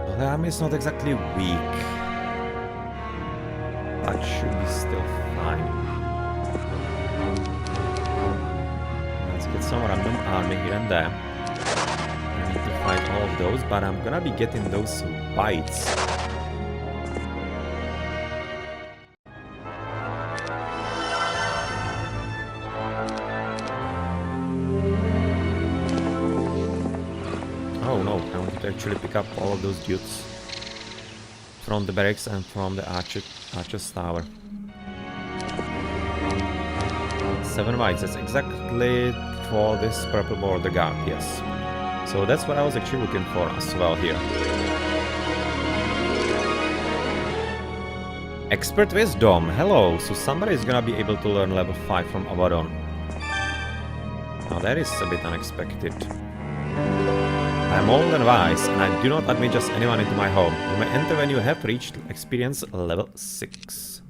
The army is not exactly weak, but should be still fine. Let's get some random army here and there. I need to fight all of those, but I'm gonna be getting those whites. Oh no, I wanted to actually pick up all of those dudes from the barracks and from the archer's tower. 7 whites, that's exactly for this purple border guard, yes. So that's what I was actually looking for as well here. Expert Wisdom, hello! So somebody is gonna be able to learn level 5 from Abaddon. Now that is a bit unexpected. I'm old and wise, and I do not admit just anyone into my home. You may enter when you have reached experience level 6.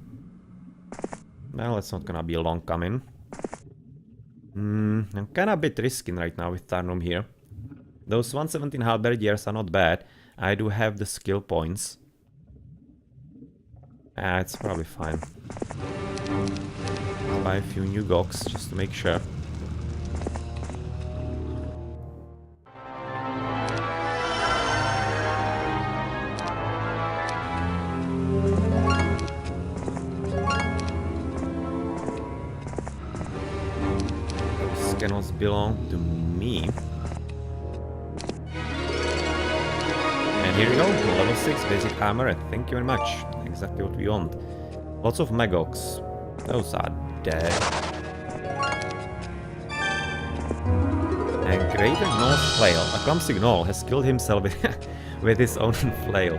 Well, it's not gonna be long coming. I'm kinda a bit risking right now with Tarnum here. Those 117 halberdiers are not bad. I do have the skill points. It's probably fine. I'll buy a few new goks just to make sure. Cannot belong to me. And here we go, level 6 basic armor, thank you very much. Exactly what we want. Lots of Magoks. Those are dead. And Greater Gnoll's Flail. A clumsy gnoll has killed himself with his own flail.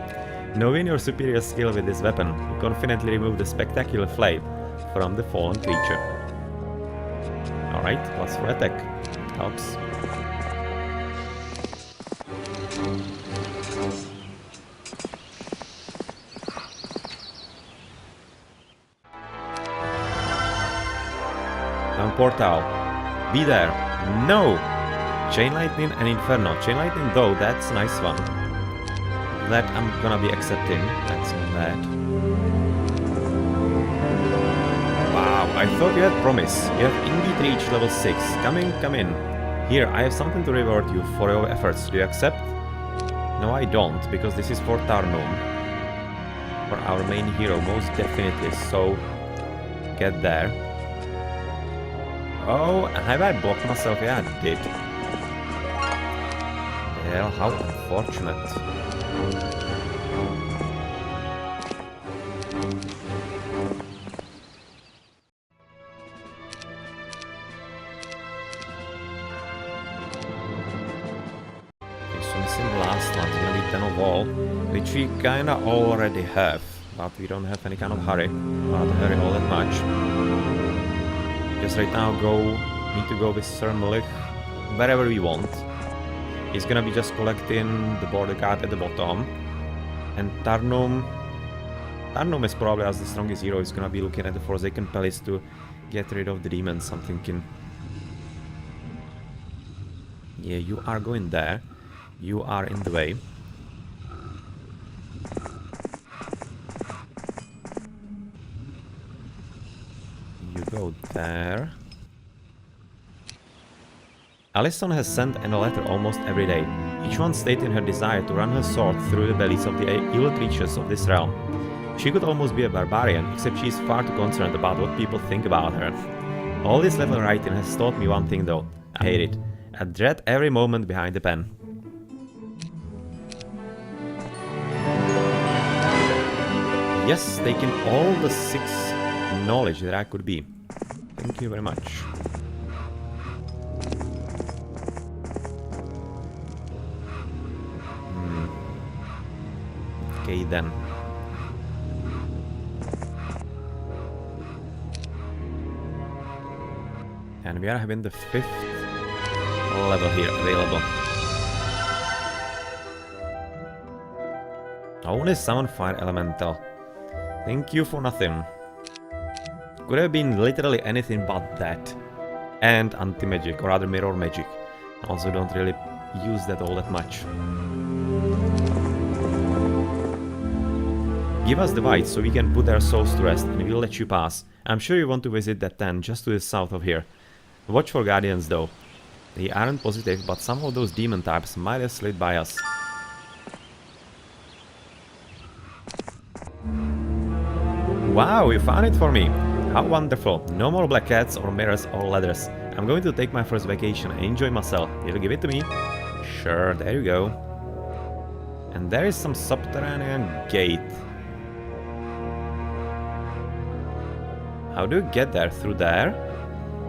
Knowing your superior skill with this weapon, you confidently remove the spectacular flail from the fallen creature. Alright, plus for attack. Helps. Portal. Be there. No! Chain Lightning and Inferno. Chain Lightning though, that's a nice one. that I'm gonna be accepting. That's not bad. Wow, I thought you had promise. You have indeed reached level 6. Come in, come in. Here, I have something to reward you for your efforts. Do you accept? No, I don't, because this is for Tarnum. For our main hero, most definitely. So, get there. Oh, have I blocked myself? Yeah, I did. Well, how unfortunate. Last one's gonna be 10 of all, which we kinda already have, but we don't have any kind of hurry, not hurry all that much. Just right now need to go with Cerberus wherever we want. He's gonna be just collecting the border guard at the bottom, and Tarnum is probably as the strongest hero. He's gonna be looking at the Forsaken Palace to get rid of the demons, I'm thinking. Yeah, you are going there. You are in the way. You go there. Alison has sent a letter almost every day, each one stating her desire to run her sword through the bellies of the evil creatures of this realm. She could almost be a barbarian, except she is far too concerned about what people think about her. All this letter writing has taught me one thing though. I hate it. I dread every moment behind the pen. Yes, taking all the 6 knowledge that I could be. Thank you very much. Okay then. And we are having the 5th level here available. Only summon fire elemental. Thank you for nothing. Could have been literally anything but that. And anti-magic, or rather mirror magic. Also don't really use that all that much. Give us the white so we can put our souls to rest and we'll let you pass. I'm sure you want to visit that tent just to the south of here. Watch for guardians though. They aren't positive, but some of those demon types might have slid by us. Wow, you found it for me! How wonderful! No more black cats or mirrors or ladders. I'm going to take my first vacation and enjoy myself. You'll give it to me? Sure, there you go. And there is some subterranean gate. How do you get there? Through there?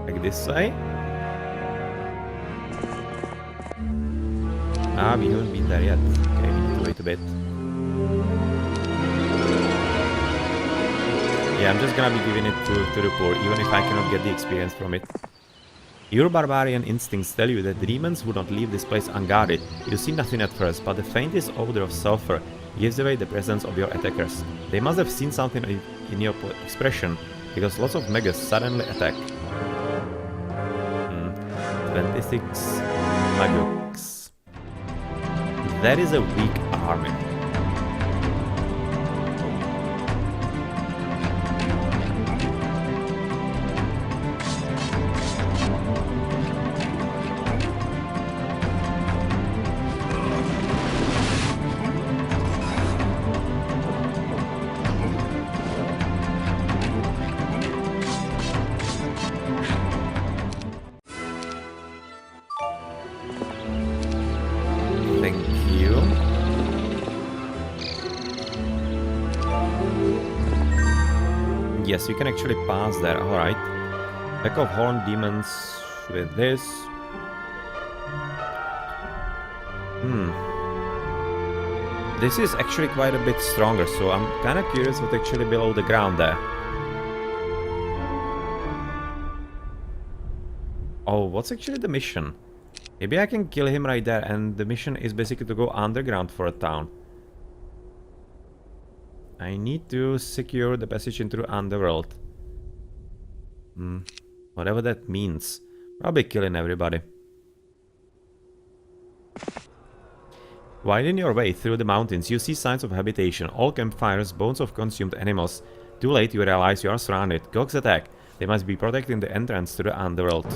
Like this way? Ah, we haven't been there yet. Okay, we need to wait a bit. Yeah, I'm just gonna be giving it to the poor, even if I cannot get the experience from it. Your barbarian instincts tell you that the demons would not leave this place unguarded. You see nothing at first, but the faintest odor of sulfur gives away the presence of your attackers. They must have seen something in your expression, because lots of megas suddenly attack. 26 maggots. That is a weak army. Yes, you can actually pass there, alright. Pack of horned demons with this. This is actually quite a bit stronger, so I'm kinda curious what's actually below the ground there. Oh, what's actually the mission? Maybe I can kill him right there, and the mission is basically to go underground for a town. I need to secure the passage into the underworld. Whatever that means. Probably killing everybody. Winding your way through the mountains, you see signs of habitation, all campfires, bones of consumed animals. Too late, you realize you are surrounded. Gogs attack. They must be protecting the entrance to the underworld.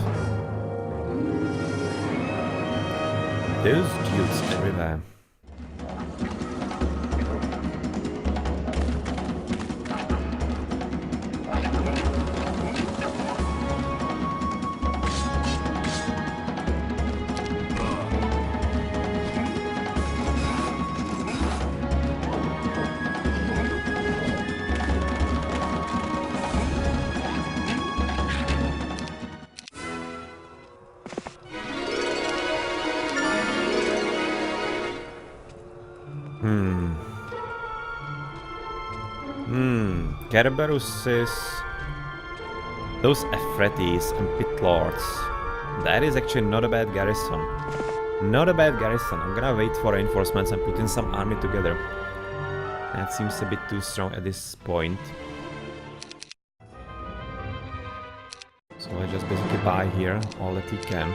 Those dudes everywhere. Cerberus is... those Ephrates and Pit Lords. That is actually not a bad garrison. Not a bad garrison. I'm gonna wait for reinforcements and put in some army together. That seems a bit too strong at this point. So I just basically buy here all that he can.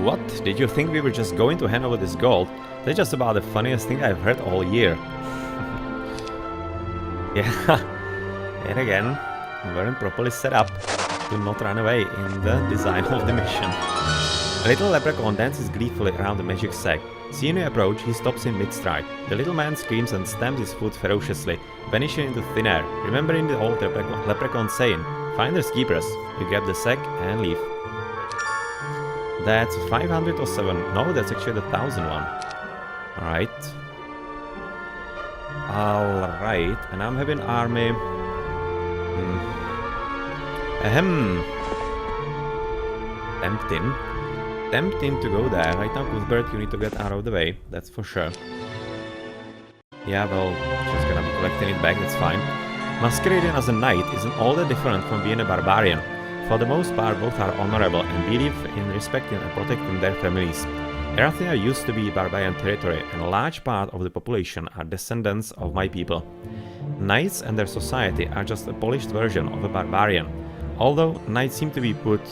What? Did you think we were just going to hand over this gold? That's just about the funniest thing I've heard all year. Yeah, yet again, we weren't properly set up to not run away in the design of the mission. A little leprechaun dances gleefully around the magic sack. Seeing you approach, he stops in mid-stride. The little man screams and stamps his foot ferociously, vanishing into thin air. Remembering the old leprechaun saying, "Finders keepers," you grab the sack and leave. That's 507. No, that's actually the 1000 one. Alright. Alright, and I'm having army. Ahem. Tempting to go there. Right now, Cuthbert, you need to get out of the way. That's for sure. Yeah, well, she's gonna be collecting it back, that's fine. Masquerading as a knight isn't all that different from being a barbarian. For the most part, both are honorable and believe in respecting and protecting their families. Erathia used to be barbarian territory, and a large part of the population are descendants of my people. Knights and their society are just a polished version of a barbarian, although knights seem to put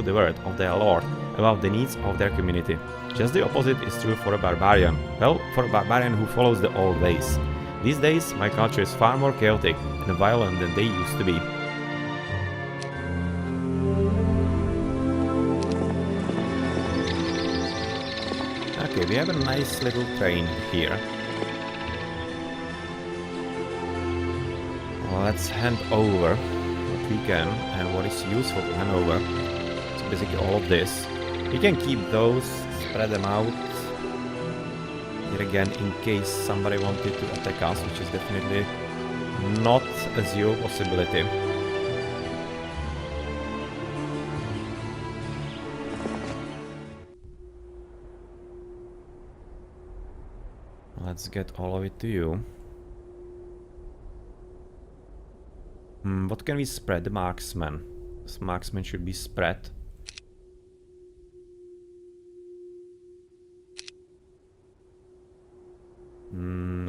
the word of their lord above the needs of their community. Just the opposite is true for a barbarian. Well, for a barbarian who follows the old ways. These days, my culture is far more chaotic and violent than they used to be. Okay, we have a nice little train here. Well, let's hand over what we can and what is useful to hand over. So basically all of this. We can keep those, spread them out. Here again, in case somebody wanted to attack us, which is definitely not a zero possibility. Let's get all of it to you. What can we spread? The marksman. This marksman should be spread.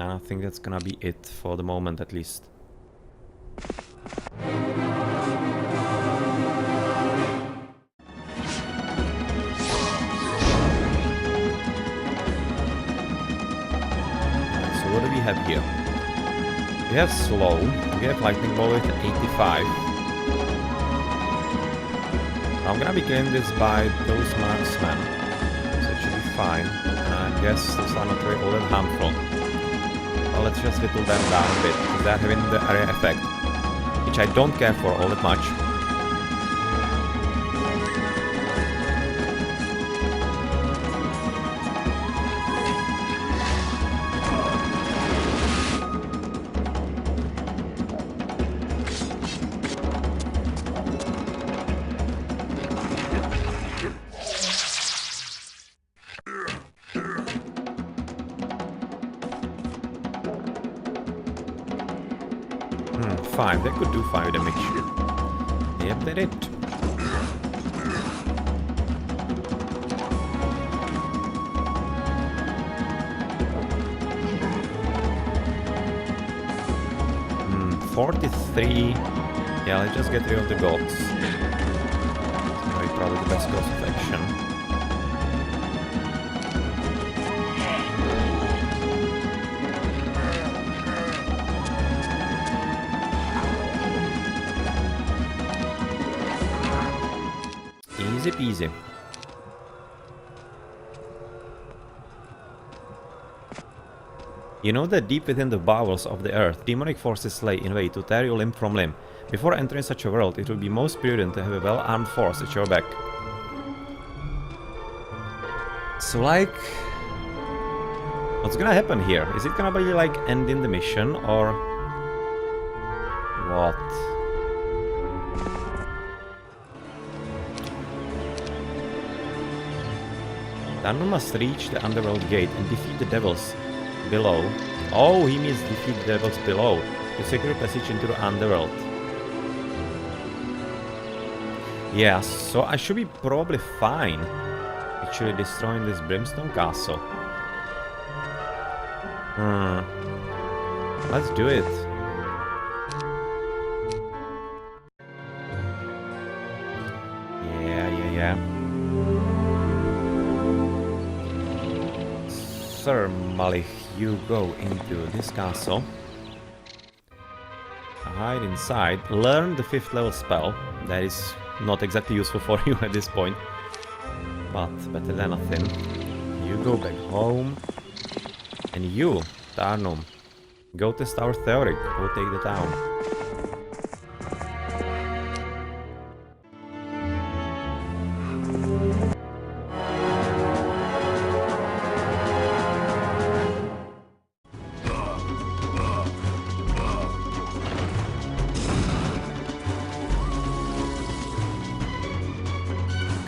I think that's gonna be it for the moment, at least. What do we have here? We have slow, we have lightning bolt at 85. I'm gonna be killing this by those marksmen, so it should be fine. I guess those are not really all that harmful. Well, let's just whittle them down a bit, because they're having the area effect, which I don't care for all that much. 5. They could do 5 damage. Yep, they did. Hmm, 43. Yeah, let's just get rid of the gods. Probably the best course of action. Easy peasy. You know that deep within the bowels of the earth, demonic forces lay in wait to tear you limb from limb. Before entering such a world, it would be most prudent to have a well-armed force at your back. So, like... what's gonna happen here? Is it gonna be, like, ending the mission, or... what? Darnum must reach the underworld gate and defeat the devils below. Oh, he means defeat the devils below to secure passage into the underworld. Yeah, so I should be probably fine actually destroying this brimstone castle. Let's do it. Yeah. Sir Malik, you go into this castle. Hide inside. Learn the 5th level spell. That is not exactly useful for you at this point, but better than nothing. You go back home. And you, Tarnum, go test our theory. Go take the town.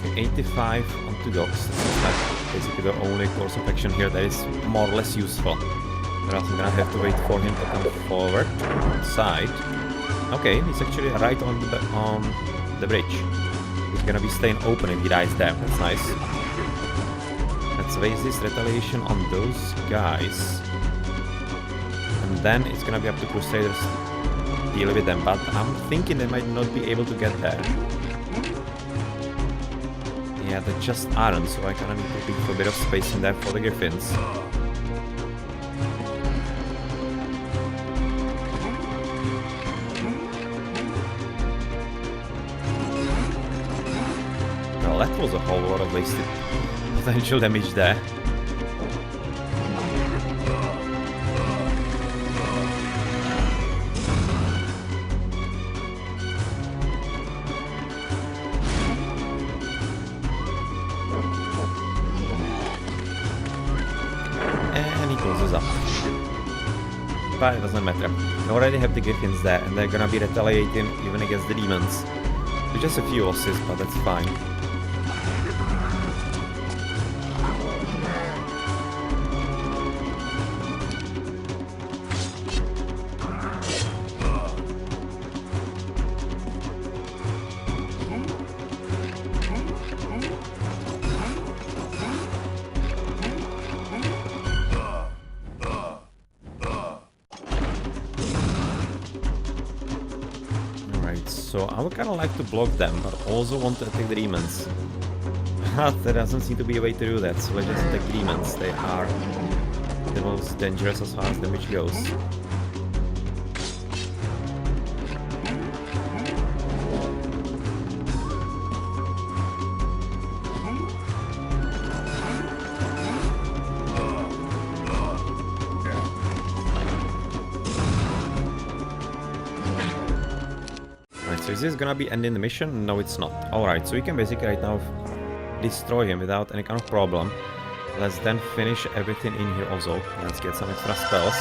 Okay, 85 onto dogs. That's basically the only course of action here that is more or less useful. Or else I'm gonna have to wait for him to come forward, outside. Okay, he's actually right on the bridge. He's gonna be staying open if he dies there. That's nice. Let's waste this retaliation on those guys. And then it's gonna be up to Crusaders to deal with them. But I'm thinking they might not be able to get there. Yeah, they just aren't, so I kinda need to leave a bit of space in there for the Griffins. Well, that was a whole lot of wasted potential damage there. But it doesn't matter. I already have the Griffins there, and they're gonna be retaliating even against the demons. With just a few losses, but that's fine. So I would kind of like to block them, but also want to attack the demons. But there doesn't seem to be a way to do that, so let's just attack demons. They are the most dangerous as far as damage goes. So is this gonna be ending the mission? No, it's not. Alright, so we can basically right now destroy him without any kind of problem. Let's then finish everything in here also. Let's get some extra spells.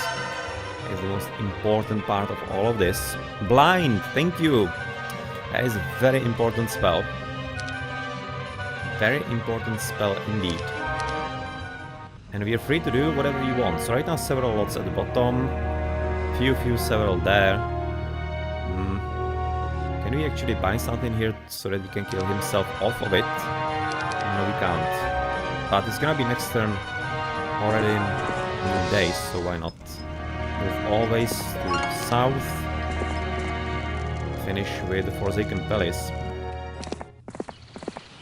It's the most important part of all of this. Blind! Thank you! That is a very important spell. Very important spell indeed. And we are free to do whatever you want. So right now several lots at the bottom. Few several there. Can we actually buy something here so that we can kill himself off of it? No, we can't. But it's gonna be next turn already in days, so why not? Move always to south. Finish with the Forsaken Palace.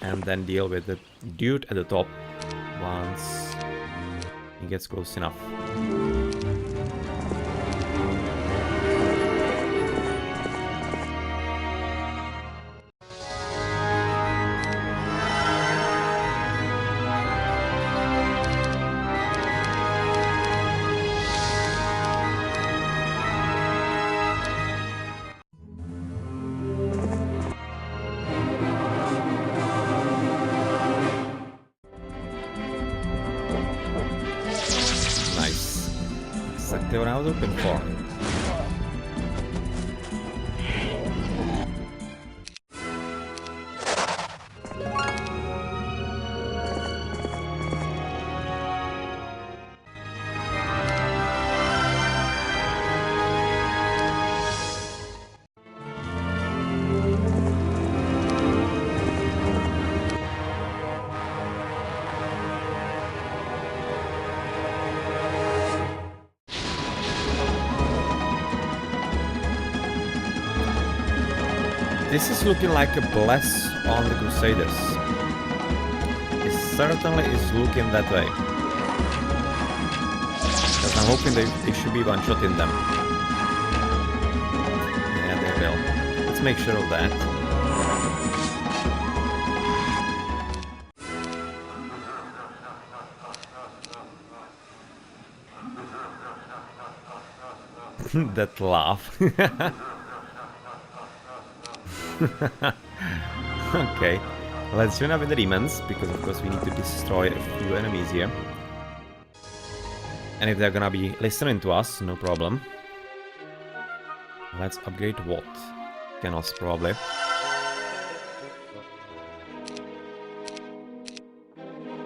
And then deal with the dude at the top once he gets close enough. Exactly what I was looking for. This is looking like a bless on the Crusaders. It certainly is looking that way. Because I'm hoping they should be one-shotting them. Yeah, they will. Let's make sure of that. That laugh. Okay, let's join up with the demons, because of course we need to destroy a few enemies here. And if they're gonna be listening to us, no problem. Let's upgrade what? Kenos, probably.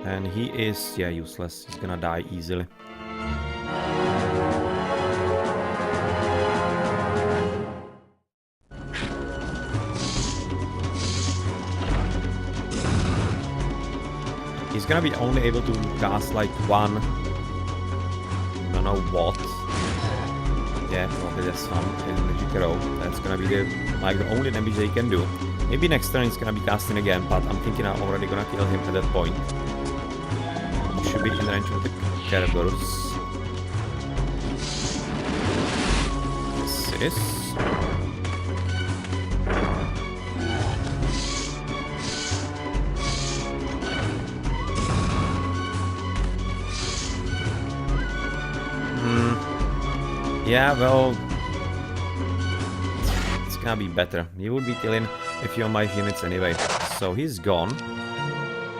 And he is, yeah, useless. He's gonna die easily. He's gonna be only able to cast like one, I don't know what. Yeah, probably that's some magic arrow. That's gonna be the only damage they can do. Maybe next turn he's gonna be casting again, but I'm thinking I'm already gonna kill him at that point. He should be in range of the Cerberus. Yes, it is. Yeah, well, it's gonna be better. He would be killing a few of my units anyway. So he's gone.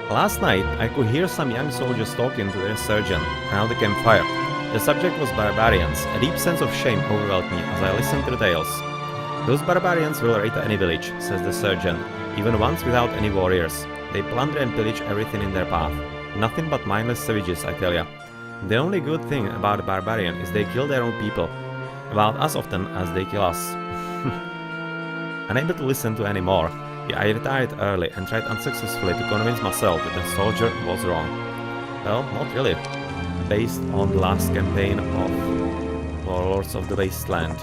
Last night, I could hear some young soldiers talking to their surgeon around the campfire. The subject was barbarians. A deep sense of shame overwhelmed me as I listened to the tales. Those barbarians will raid any village, says the surgeon, even ones without any warriors. They plunder and pillage everything in their path. Nothing but mindless savages, I tell ya. The only good thing about a barbarian is they kill their own people, about as often as they kill us. Unable to listen to any more, I retired early and tried unsuccessfully to convince myself that the soldier was wrong. Well, not really. Based on the last campaign of Warlords of the Wasteland.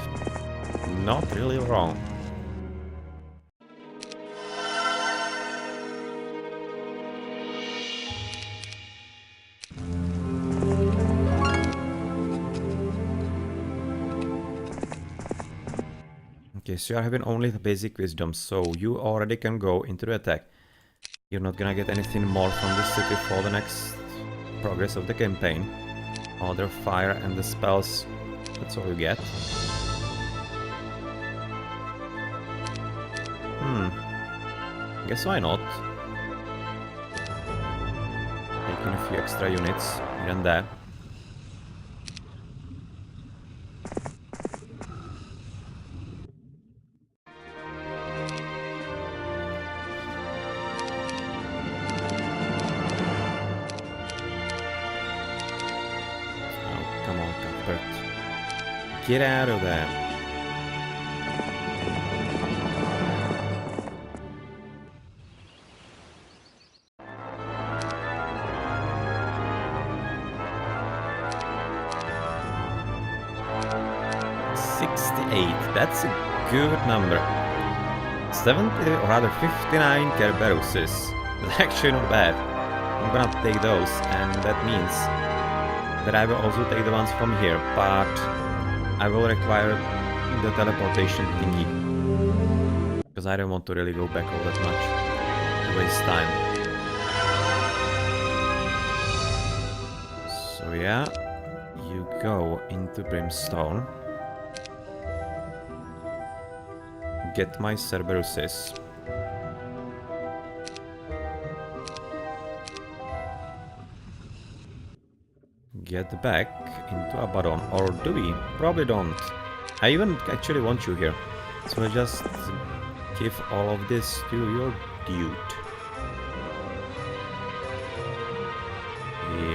Not really wrong. Okay, so you are having only the basic wisdom, so you already can go into the attack. You're not gonna get anything more from this city for the next progress of the campaign. Other fire and the spells, that's all you get. Guess why not? Taking a few extra units here and there. Get out of there. 68. That's a good number. 70, or rather 59 Cerberuses. That's actually not bad. I'm gonna take those, and that means that I will also take the ones from here, but I will require the teleportation thingy. Because I don't want to really go back all that much to waste time. So yeah, you go into Brimstone. Get my Cerberuses. Get back into Abaddon, or do we? Probably don't. I even actually want you here. So I just give all of this to your dude.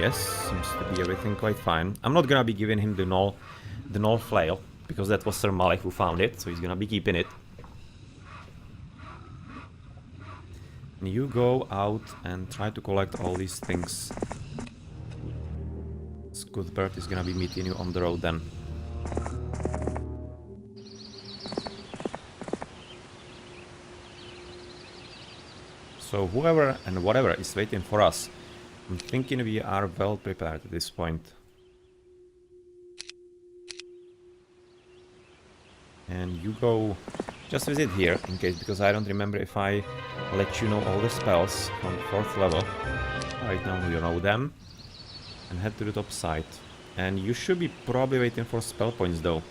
Yes, seems to be everything quite fine. I'm not gonna be giving him the null flail, because that was Sir Malik who found it, so he's gonna be keeping it. You go out and try to collect all these things. Cuthbert is gonna be meeting you on the road then. So whoever and whatever is waiting for us, I'm thinking we are well prepared at this point. And you go just visit here in case, because I don't remember if I let you know all the spells from the 4th level. Right now you know them. And head to the top side. And you should be probably waiting for spell points though.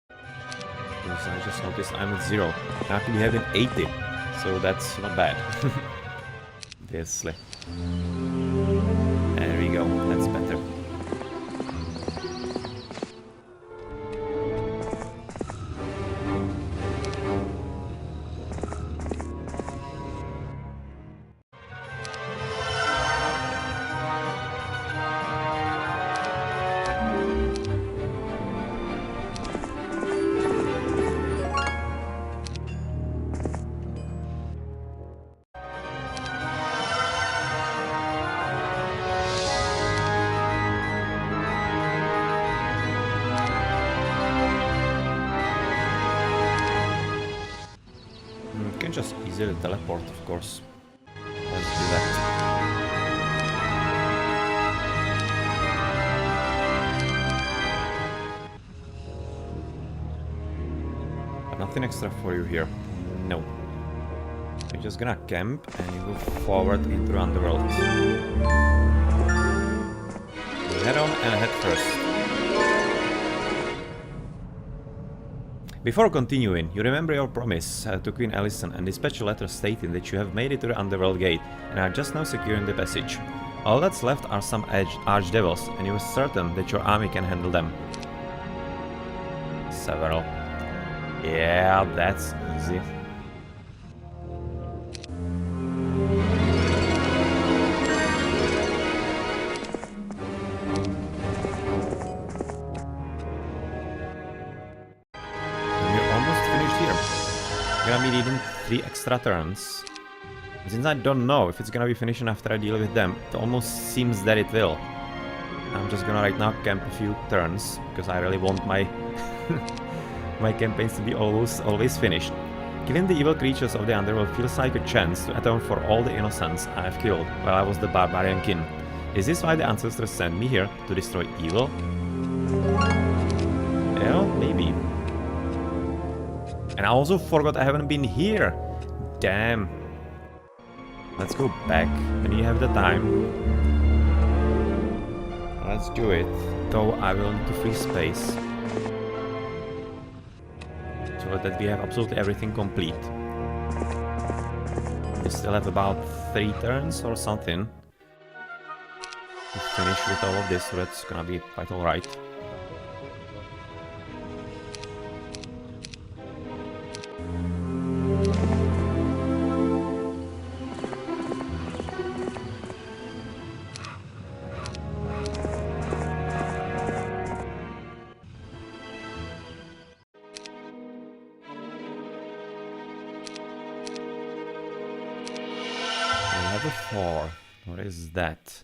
Because I just noticed I'm at 0. I could be having 80. So that's not bad. Obviously. There we go. That's better. Just easily teleport, of course. Let's do that. But nothing extra for you here. No. You're just gonna camp and you go forward into the underworld. You head on and head first. Before continuing, you remember your promise to Queen Alyson and dispatch a letter stating that you have made it to the Underworld Gate and are just now securing the passage. All that's left are some archdevils, and you are certain that your army can handle them. Several. Yeah, that's easy. Gonna be needing 3 extra turns. Since I don't know if it's gonna be finishing after I deal with them, it almost seems that it will. I'm just gonna right now camp a few turns, because I really want my my campaigns to be always finished. Killing the evil creatures of the underworld feels like a chance to atone for all the innocents I have killed while I was the barbarian king. Is this why the ancestors sent me here, to destroy evil? Well, maybe. And I also forgot I haven't been here. Damn. Let's go back when you have the time. Let's do it. Though I will need to free space. So that we have absolutely everything complete. We still have about 3 turns or something to finish with all of this, so that's gonna be quite alright. Level 4. What is that?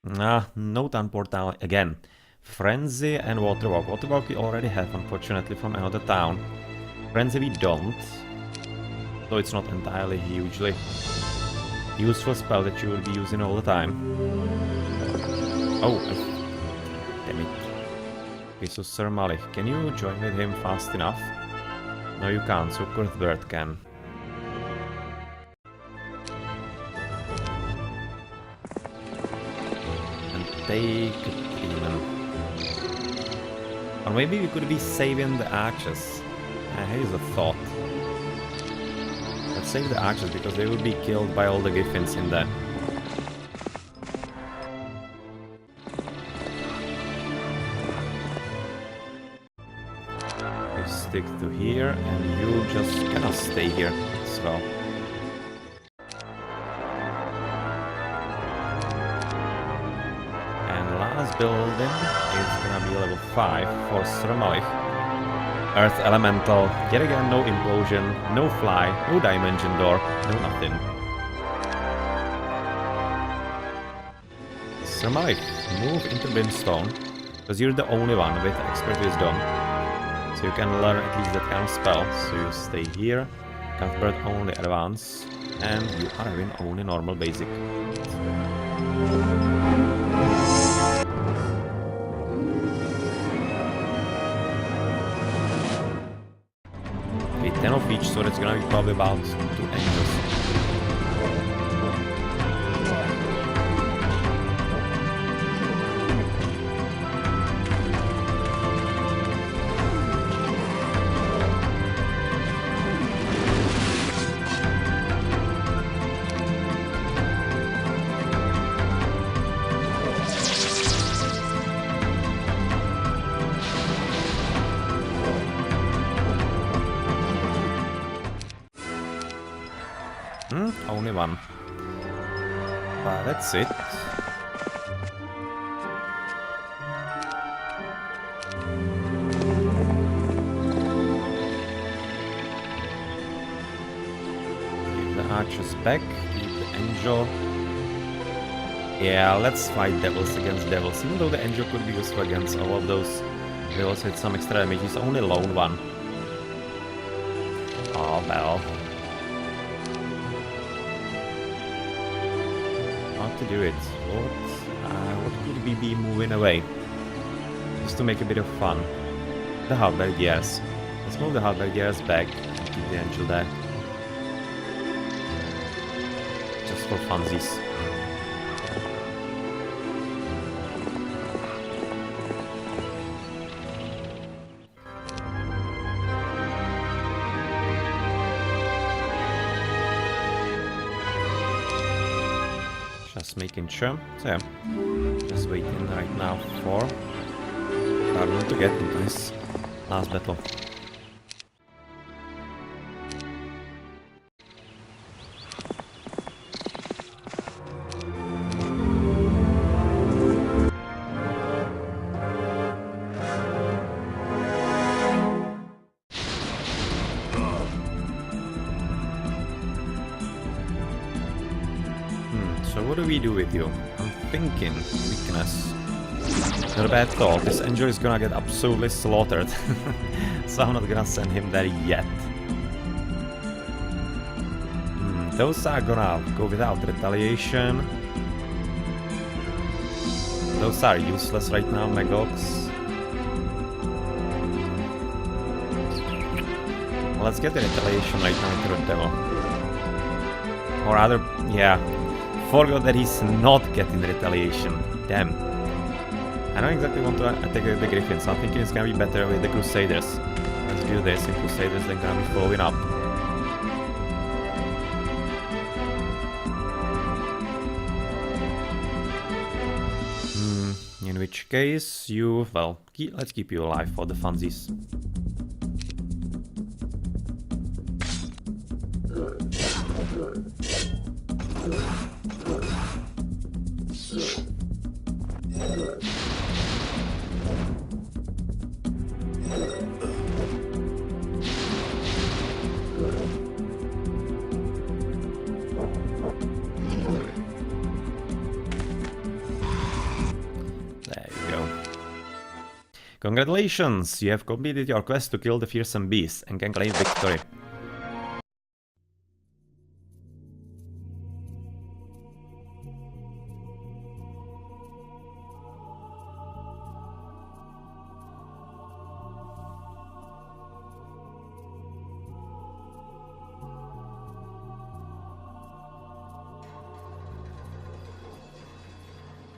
Notan portal again. Frenzy and Waterwalk. Waterwalk we already have, unfortunately, from another town. Frenzy we don't. So it's not entirely hugely useful spell that you will be using all the time. Oh, damn it. Okay, so Sir Malik, can you join with him fast enough? No, you can't, so Cuthbert can. And take a demon. Or maybe we could be saving the archers. Here's a thought. Let's save the archers because they will be killed by all the griffins in there. You stick to here and you just cannot stay here as well. And last building is gonna be level 5 for Sir Malik. Earth Elemental, yet again no implosion, no fly, no dimension door, no nothing. Sir Malik, move into Brimstone, because you're the only one with Expert Wisdom. So you can learn at least that kind of spell, so you stay here, Cuthbert only Advance, and you are having only normal basic. Okay, 10 of each, so that's gonna be probably about 2 angels. Only one. But that's it. Keep the archers back, keep the angel. Yeah, let's fight devils against devils. Even though the angel could be useful against all of those, they also had some extra damage. He's only lone one. Oh well. To do it. What could we be moving away? Just to make a bit of fun. The Halberdiers. Let's move the Halberdiers back and keep the angel there. Just for funsies. Just making sure. So yeah, just waiting right now for Cardinal to get into his last battle. So what do we do with you? I'm thinking weakness. Not a bad thought. This angel is gonna get absolutely slaughtered. So I'm not gonna send him there yet. Those are gonna go without retaliation. Those are useless right now, Megox. Let's get the retaliation right now into the devil. Or rather, yeah. Forgot that he's not getting the retaliation. Damn. I don't exactly want to attack the Griffins, so I'm thinking it's gonna be better with the Crusaders. Let's do this, and Crusaders then gonna be following up. In which case, you... well, let's keep you alive for the funsies. There you go. Congratulations! You have completed your quest to kill the fearsome beast and can claim victory.